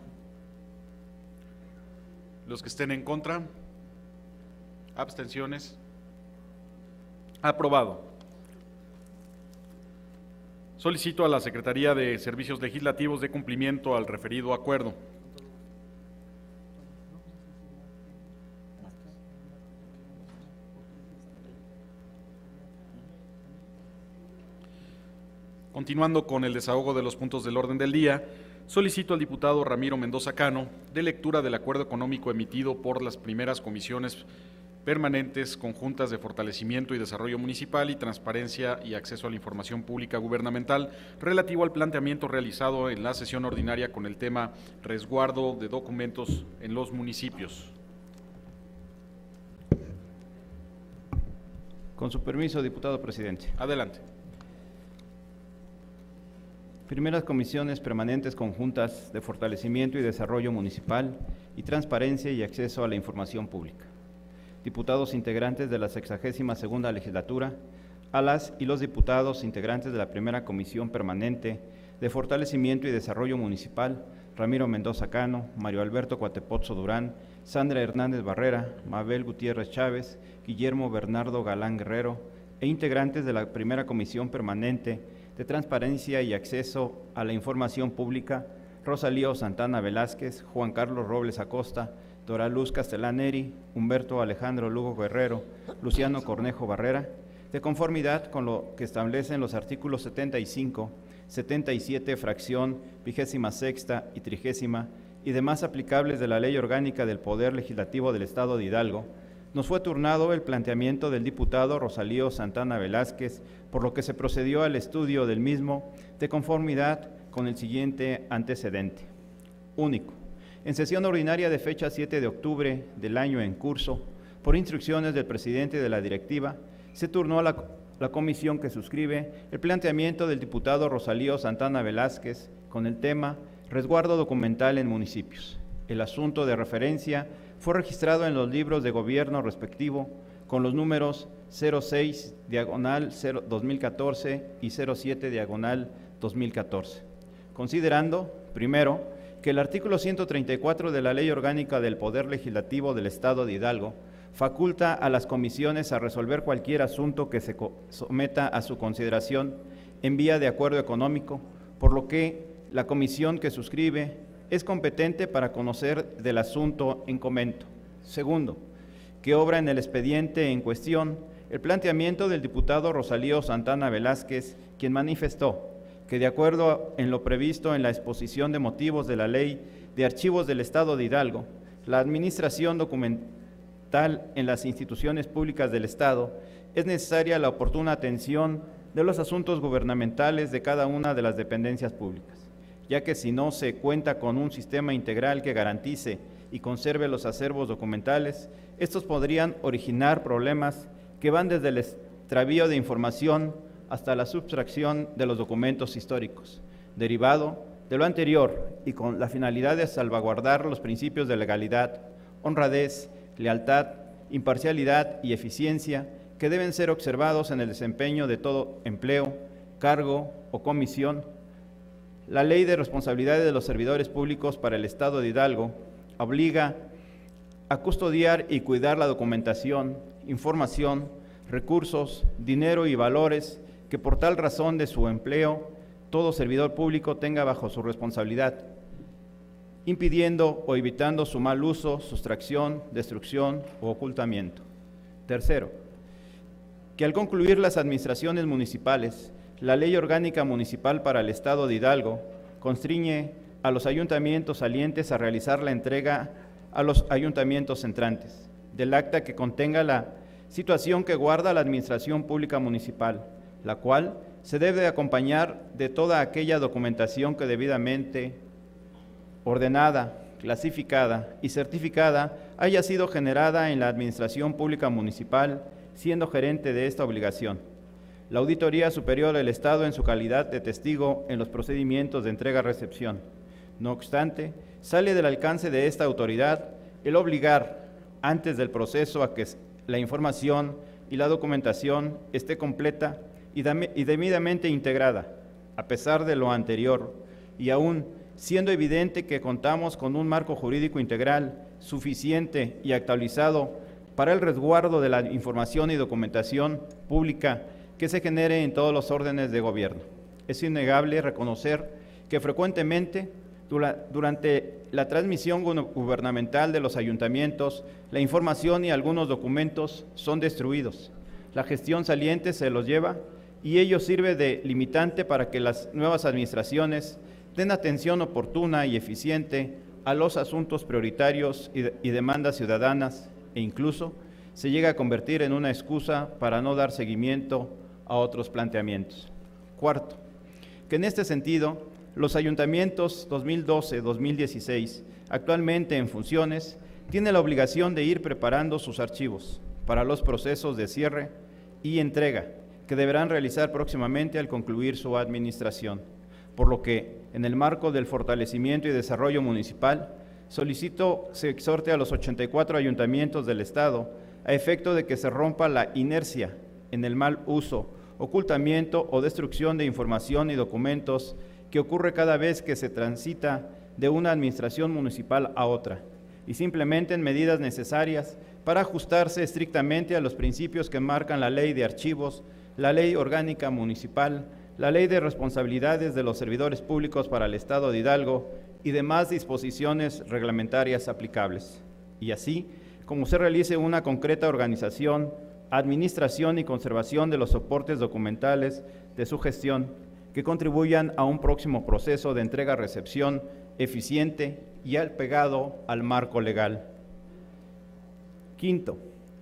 Speaker 1: Los que estén en contra, abstenciones. Aprobado. Solicito a la Secretaría de Servicios Legislativos dé cumplimiento al referido acuerdo. Continuando con el desahogo de los puntos del orden del día, solicito al diputado Ramiro Mendoza Cano dé lectura del acuerdo económico emitido por las primeras comisiones permanentes conjuntas de fortalecimiento y desarrollo municipal y transparencia y acceso a la información pública gubernamental relativo al planteamiento realizado en la sesión ordinaria con el tema resguardo de documentos en los municipios.
Speaker 7: Con su permiso, diputado presidente.
Speaker 1: Adelante.
Speaker 7: Primeras comisiones permanentes conjuntas de fortalecimiento y desarrollo municipal y transparencia y acceso a la información pública. Diputados integrantes de la 62ª legislatura, a las y los diputados integrantes de la Primera Comisión Permanente de Fortalecimiento y Desarrollo Municipal, Ramiro Mendoza Cano, Mario Alberto Cuatepozzo Durán, Sandra Hernández Barrera, Mabel Gutiérrez Chávez, Guillermo Bernardo Galán Guerrero, e integrantes de la Primera Comisión Permanente de Transparencia y Acceso a la Información Pública, Rosalío Santana Velázquez, Juan Carlos Robles Acosta, Dora Luz Castellán Neri, Humberto Alejandro Lugo Guerrero, Luciano Cornejo Barrera, de conformidad con lo que establecen los artículos 75, 77, fracción 26ª y 30ª y demás aplicables de la Ley Orgánica del Poder Legislativo del Estado de Hidalgo, nos fue turnado el planteamiento del diputado Rosalío Santana Velázquez, por lo que se procedió al estudio del mismo de conformidad con el siguiente antecedente. Único. En sesión ordinaria de fecha 7 de octubre del año en curso, por instrucciones del presidente de la directiva, se turnó a la comisión que suscribe el planteamiento del diputado Rosalío Santana Velázquez con el tema resguardo documental en municipios. El asunto de referencia fue registrado en los libros de gobierno respectivo con los números 06/2014 y 07/2014, considerando, primero, que el artículo 134 de la Ley Orgánica del Poder Legislativo del Estado de Hidalgo faculta a las comisiones a resolver cualquier asunto que se someta a su consideración en vía de acuerdo económico, por lo que la comisión que suscribe es competente para conocer del asunto en comento. Segundo, que obra en el expediente en cuestión el planteamiento del diputado Rosalío Santana Velázquez, quien manifestó que de acuerdo en lo previsto en la exposición de motivos de la Ley de Archivos del Estado de Hidalgo, la administración documental en las instituciones públicas del Estado es necesaria la oportuna atención de los asuntos gubernamentales de cada una de las dependencias públicas, ya que si no se cuenta con un sistema integral que garantice y conserve los acervos documentales, estos podrían originar problemas que van desde el extravío de información hasta la sustracción de los documentos históricos. Derivado de lo anterior y con la finalidad de salvaguardar los principios de legalidad, honradez, lealtad, imparcialidad y eficiencia que deben ser observados en el desempeño de todo empleo, cargo o comisión, la Ley de Responsabilidades de los Servidores Públicos para el Estado de Hidalgo obliga a custodiar y cuidar la documentación, información, recursos, dinero y valores que por tal razón de su empleo todo servidor público tenga bajo su responsabilidad, impidiendo o evitando su mal uso, sustracción, destrucción o ocultamiento. Tercero, que al concluir las administraciones municipales, la Ley Orgánica Municipal para el Estado de Hidalgo constriñe a los ayuntamientos salientes a realizar la entrega a los ayuntamientos entrantes del acta que contenga la situación que guarda la Administración Pública Municipal, la cual se debe de acompañar de toda aquella documentación que debidamente ordenada, clasificada y certificada haya sido generada en la Administración Pública Municipal, siendo gerente de esta obligación. La Auditoría Superior del Estado en su calidad de testigo en los procedimientos de entrega-recepción. No obstante, sale del alcance de esta autoridad el obligar, antes del proceso, a que la información y la documentación esté completa y debidamente integrada. A pesar de lo anterior, y aún siendo evidente que contamos con un marco jurídico integral, suficiente y actualizado para el resguardo de la información y documentación pública que se genere en todos los órdenes de gobierno. Es innegable reconocer que frecuentemente durante la transmisión gubernamental de los ayuntamientos, la información y algunos documentos son destruidos. La gestión saliente se los lleva y ello sirve de limitante para que las nuevas administraciones den atención oportuna y eficiente a los asuntos prioritarios y demandas ciudadanas, e incluso se llega a convertir en una excusa para no dar seguimiento a otros planteamientos. Cuarto, que en este sentido, los ayuntamientos 2012-2016, actualmente en funciones, tienen la obligación de ir preparando sus archivos para los procesos de cierre y entrega que deberán realizar próximamente al concluir su administración. por lo que, en el marco del fortalecimiento y desarrollo municipal, solicito se exhorte a los 84 ayuntamientos del Estado a efecto de que se rompa la inercia en el mal uso, ocultamiento o destrucción de información y documentos que ocurre cada vez que se transita de una administración municipal a otra, y se implementen medidas necesarias para ajustarse estrictamente a los principios que marcan la Ley de Archivos, la Ley Orgánica Municipal, la Ley de Responsabilidades de los Servidores Públicos para el Estado de Hidalgo y demás disposiciones reglamentarias aplicables. Y así, como se realice una concreta organización, administración y conservación de los soportes documentales de su gestión que contribuyan a un próximo proceso de entrega-recepción eficiente y apegado al marco legal. Quinto,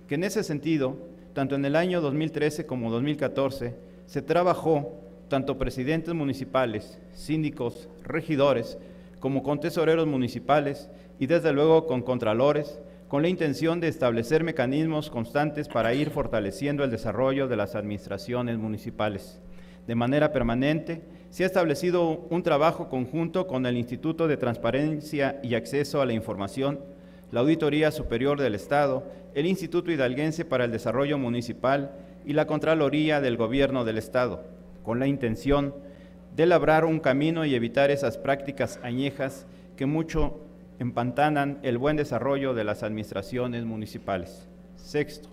Speaker 7: que en ese sentido, tanto en el año 2013 como 2014, se trabajó tanto presidentes municipales, síndicos, regidores, como con tesoreros municipales y desde luego con contralores, con la intención de establecer mecanismos constantes para ir fortaleciendo el desarrollo de las administraciones municipales. De manera permanente, se ha establecido un trabajo conjunto con el Instituto de Transparencia y Acceso a la Información, la Auditoría Superior del Estado, el Instituto Hidalguense para el Desarrollo Municipal y la Contraloría del Gobierno del Estado, con la intención de labrar un camino y evitar esas prácticas añejas que mucho empantanan el buen desarrollo de las administraciones municipales. Sexto,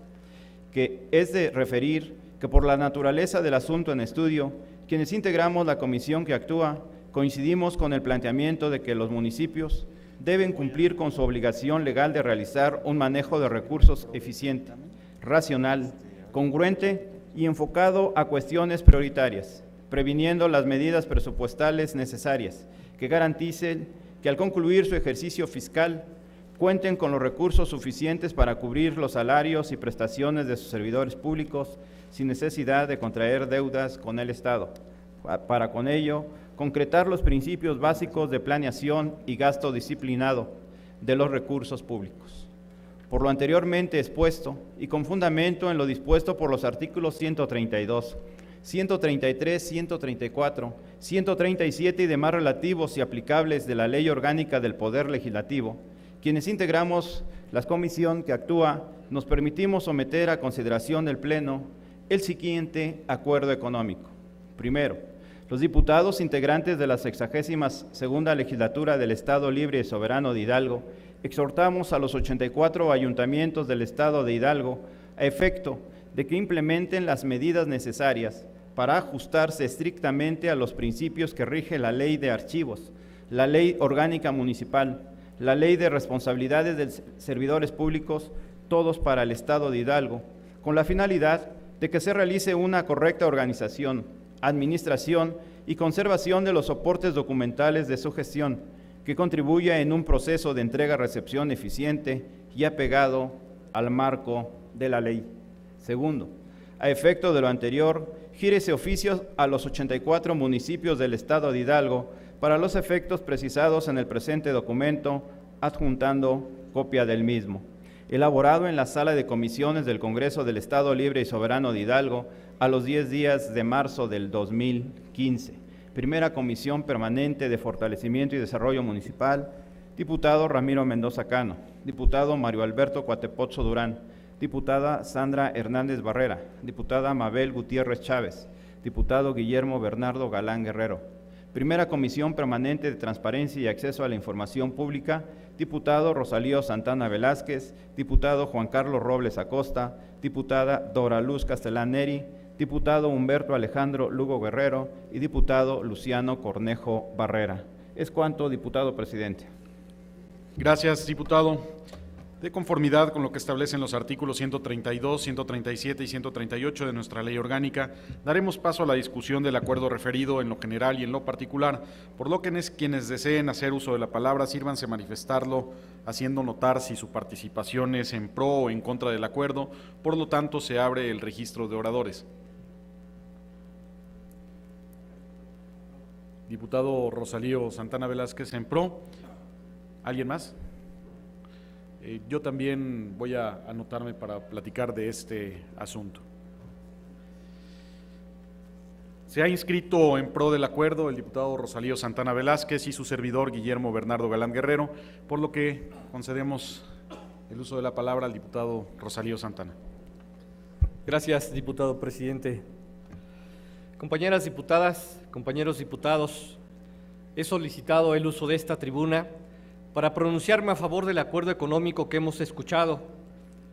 Speaker 7: que es de referir que por la naturaleza del asunto en estudio, quienes integramos la comisión que actúa, coincidimos con el planteamiento de que los municipios deben cumplir con su obligación legal de realizar un manejo de recursos eficiente, racional, congruente y enfocado a cuestiones prioritarias, previniendo las medidas presupuestales necesarias que garanticen que al concluir su ejercicio fiscal cuenten con los recursos suficientes para cubrir los salarios y prestaciones de sus servidores públicos sin necesidad de contraer deudas con el Estado, para con ello concretar los principios básicos de planeación y gasto disciplinado de los recursos públicos. Por lo anteriormente expuesto y con fundamento en lo dispuesto por los artículos 132, 133, 134, 137 y demás relativos y aplicables de la Ley Orgánica del Poder Legislativo, quienes integramos la comisión que actúa, nos permitimos someter a consideración del Pleno el siguiente acuerdo económico. Primero, los diputados integrantes de la 62ª Legislatura del Estado Libre y Soberano de Hidalgo exhortamos a los 84 ayuntamientos del Estado de Hidalgo a efecto de que implementen las medidas necesarias para ajustarse estrictamente a los principios que rige la Ley de Archivos, la Ley Orgánica Municipal, la Ley de Responsabilidades de Servidores Públicos, todos para el Estado de Hidalgo, con la finalidad de que se realice una correcta organización, administración y conservación de los soportes documentales de su gestión, que contribuya en un proceso de entrega-recepción eficiente y apegado al marco de la ley. Segundo, a efecto de lo anterior, gírese oficio a los 84 municipios del Estado de Hidalgo para los efectos precisados en el presente documento, adjuntando copia del mismo, elaborado en la Sala de Comisiones del Congreso del Estado Libre y Soberano de Hidalgo a los 10 días de marzo del 2015. Primera Comisión Permanente de Fortalecimiento y Desarrollo Municipal, diputado Ramiro Mendoza Cano, diputado Mario Alberto Cuatepozzo Durán, diputada Sandra Hernández Barrera, diputada Mabel Gutiérrez Chávez, diputado Guillermo Bernardo Galán Guerrero. Primera Comisión Permanente de Transparencia y Acceso a la Información Pública, diputado Rosalío Santana Velázquez, diputado Juan Carlos Robles Acosta, diputada Dora Luz Castellán Neri, diputado Humberto Alejandro Lugo Guerrero y diputado Luciano Cornejo Barrera. Es cuanto, diputado presidente.
Speaker 1: Gracias, diputado. De conformidad con lo que establecen los artículos 132, 137 y 138 de nuestra ley orgánica, daremos paso a la discusión del acuerdo referido en lo general y en lo particular, por lo que quienes deseen hacer uso de la palabra sírvanse manifestarlo haciendo notar si su participación es en pro o en contra del acuerdo. Por lo tanto, se abre el registro de oradores. Diputado Rosalío Santana Velázquez, en pro. ¿Alguien más? Yo también voy a anotarme para platicar de este asunto. Se ha inscrito en pro del acuerdo el diputado Rosalío Santana Velázquez y su servidor Guillermo Bernardo Galán Guerrero, por lo que concedemos el uso de la palabra al diputado Rosalío Santana.
Speaker 3: Gracias, diputado presidente. Compañeras diputadas, compañeros diputados, he solicitado el uso de esta tribuna para pronunciarme a favor del acuerdo económico que hemos escuchado,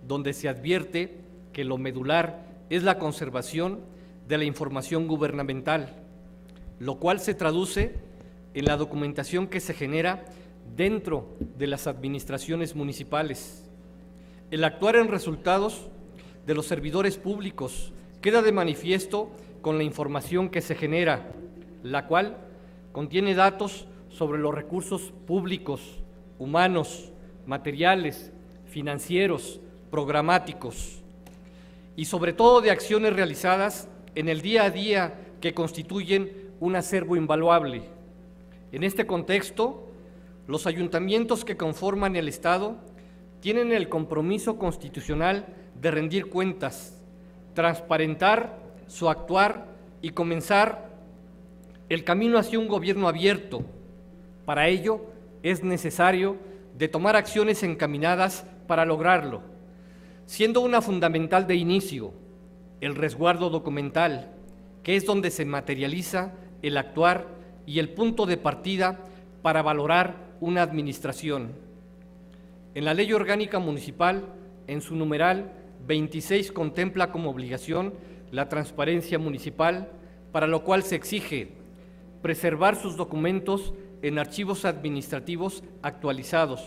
Speaker 3: donde se advierte que lo medular es la conservación de la información gubernamental, lo cual se traduce en la documentación que se genera dentro de las administraciones municipales. El actuar en resultados de los servidores públicos queda de manifiesto con la información que se genera, la cual contiene datos sobre los recursos públicos, humanos, materiales, financieros, programáticos y sobre todo de acciones realizadas en el día a día que constituyen un acervo invaluable. En este contexto, los ayuntamientos que conforman el Estado tienen el compromiso constitucional de rendir cuentas, transparentar su actuar y comenzar el camino hacia un gobierno abierto. Para ello es necesario de tomar acciones encaminadas para lograrlo, siendo una fundamental de inicio el resguardo documental, que es donde se materializa el actuar y el punto de partida para valorar una administración. En la Ley Orgánica Municipal, en su numeral 26, contempla como obligación la transparencia municipal, para lo cual se exige preservar sus documentos en archivos administrativos actualizados,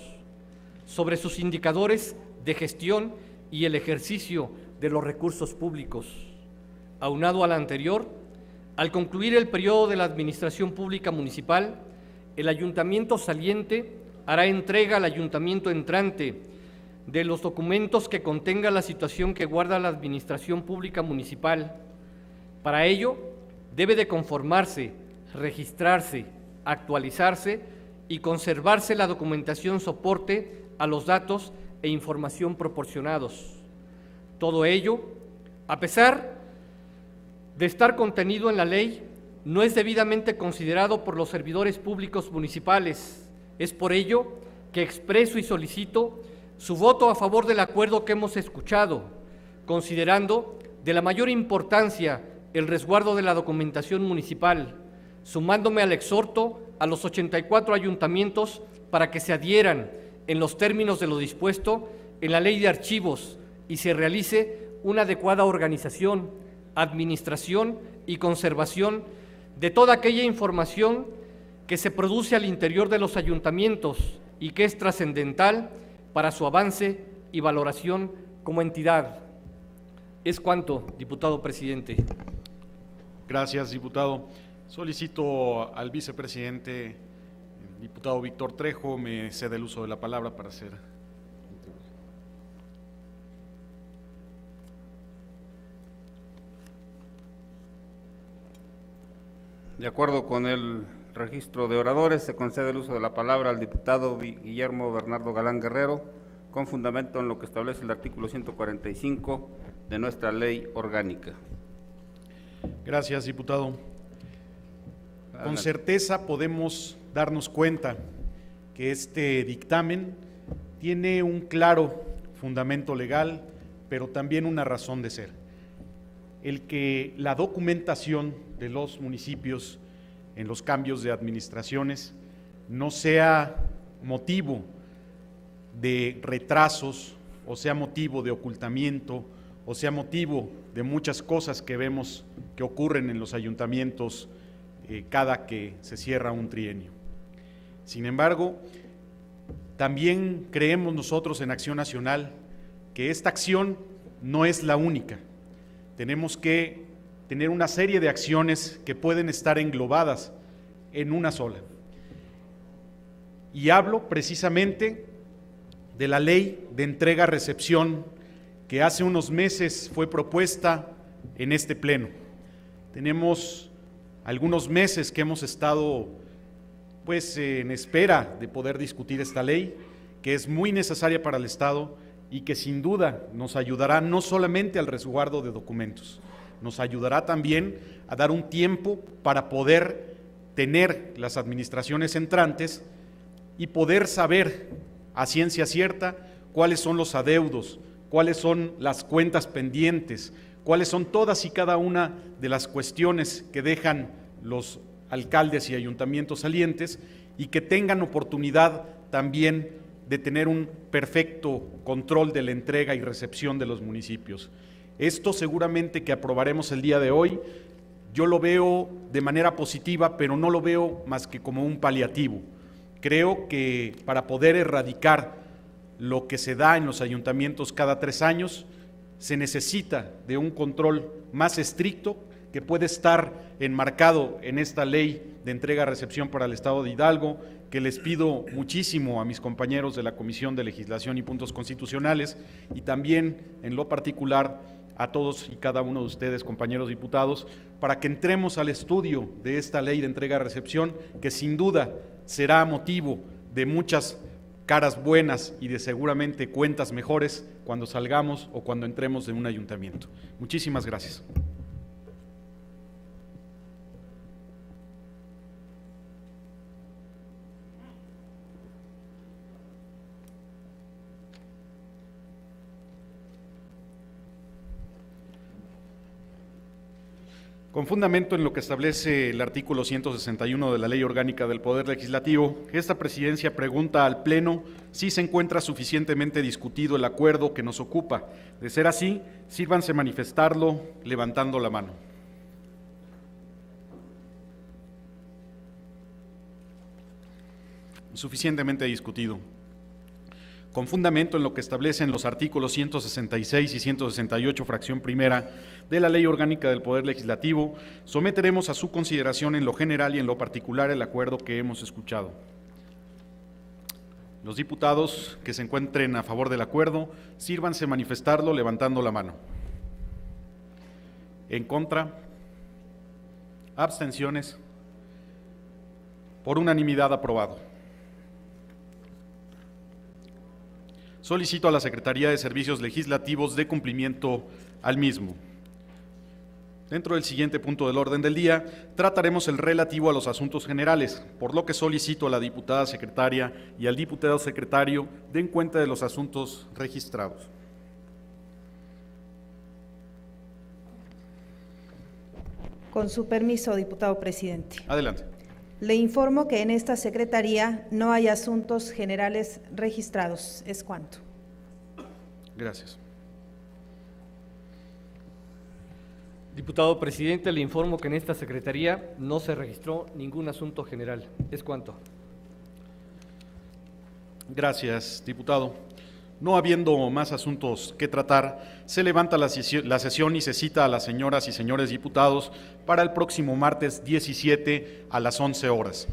Speaker 3: sobre sus indicadores de gestión y el ejercicio de los recursos públicos. Aunado al anterior, al concluir el periodo de la Administración Pública Municipal, el ayuntamiento saliente hará entrega al ayuntamiento entrante de los documentos que contenga la situación que guarda la Administración Pública Municipal. Para ello, debe de conformarse, registrarse, actualizarse y conservarse la documentación soporte a los datos e información proporcionados. Todo ello, a pesar de estar contenido en la ley, no es debidamente considerado por los servidores públicos municipales. Es por ello que expreso y solicito su voto a favor del acuerdo que hemos escuchado, considerando de la mayor importancia el resguardo de la documentación municipal, sumándome al exhorto a los 84 ayuntamientos para que se adhieran en los términos de lo dispuesto en la Ley de Archivos y se realice una adecuada organización, administración y conservación de toda aquella información que se produce al interior de los ayuntamientos y que es trascendental para su avance y valoración como entidad. Es cuanto, diputado presidente.
Speaker 1: Gracias, diputado. Solicito al vicepresidente, el diputado Víctor Trejo, me cede el uso de la palabra para hacer.
Speaker 5: De acuerdo con el registro de oradores, se concede el uso de la palabra al diputado Guillermo Bernardo Galán Guerrero, con fundamento en lo que establece el artículo 145 de nuestra ley orgánica.
Speaker 1: Gracias, diputado. Con certeza podemos darnos cuenta que este dictamen tiene un claro fundamento legal, pero también una razón de ser. El que la documentación de los municipios en los cambios de administraciones no sea motivo de retrasos, o sea motivo de ocultamiento, o sea motivo de muchas cosas que vemos que ocurren en los ayuntamientos cada que se cierra un trienio. Sin embargo, también creemos nosotros en Acción Nacional que esta acción no es la única. Tenemos que tener una serie de acciones que pueden estar englobadas en una sola. Y hablo precisamente de la ley de entrega-recepción que hace unos meses fue propuesta en este pleno. Tenemos algunos meses que hemos estado en espera de poder discutir esta ley, que es muy necesaria para el Estado y que sin duda nos ayudará no solamente al resguardo de documentos, nos ayudará también a dar un tiempo para poder tener las administraciones entrantes y poder saber a ciencia cierta cuáles son los adeudos, cuáles son las cuentas pendientes, cuáles son todas y cada una de las cuestiones que dejan los alcaldes y ayuntamientos salientes y que tengan oportunidad también de tener un perfecto control de la entrega y recepción de los municipios. Esto seguramente que aprobaremos el día de hoy, yo lo veo de manera positiva, pero no lo veo más que como un paliativo. Creo que para poder erradicar lo que se da en los ayuntamientos cada 3 años, se necesita de un control más estricto que puede estar enmarcado en esta ley de entrega-recepción para el Estado de Hidalgo, que les pido muchísimo a mis compañeros de la Comisión de Legislación y Puntos Constitucionales y también en lo particular a todos y cada uno de ustedes, compañeros diputados, para que entremos al estudio de esta ley de entrega-recepción, que sin duda será motivo de muchas caras buenas y de seguramente cuentas mejores cuando salgamos o cuando entremos en un ayuntamiento. Muchísimas gracias. Con fundamento en lo que establece el artículo 161 de la Ley Orgánica del Poder Legislativo, esta presidencia pregunta al Pleno si se encuentra suficientemente discutido el acuerdo que nos ocupa. De ser así, sírvanse manifestarlo levantando la mano. Suficientemente discutido. Con fundamento en lo que establecen los artículos 166 y 168, fracción primera, de la Ley Orgánica del Poder Legislativo, someteremos a su consideración en lo general y en lo particular el acuerdo que hemos escuchado. Los diputados que se encuentren a favor del acuerdo, sírvanse manifestarlo levantando la mano. En contra, abstenciones, por unanimidad aprobado. Solicito a la Secretaría de Servicios Legislativos de cumplimiento al mismo. Dentro del siguiente punto del orden del día, trataremos el relativo a los asuntos generales, por lo que solicito a la diputada secretaria y al diputado secretario den cuenta de los asuntos registrados.
Speaker 2: Con su permiso, diputado presidente.
Speaker 1: Adelante.
Speaker 2: Le informo que en esta Secretaría no hay asuntos generales registrados. ¿Es cuanto?
Speaker 1: Gracias.
Speaker 3: Diputado presidente, le informo que en esta Secretaría no se registró ningún asunto general. ¿Es cuanto?
Speaker 1: Gracias, diputado. No habiendo más asuntos que tratar, se levanta la sesión y se cita a las señoras y señores diputados para el próximo martes 17 a las 11 horas.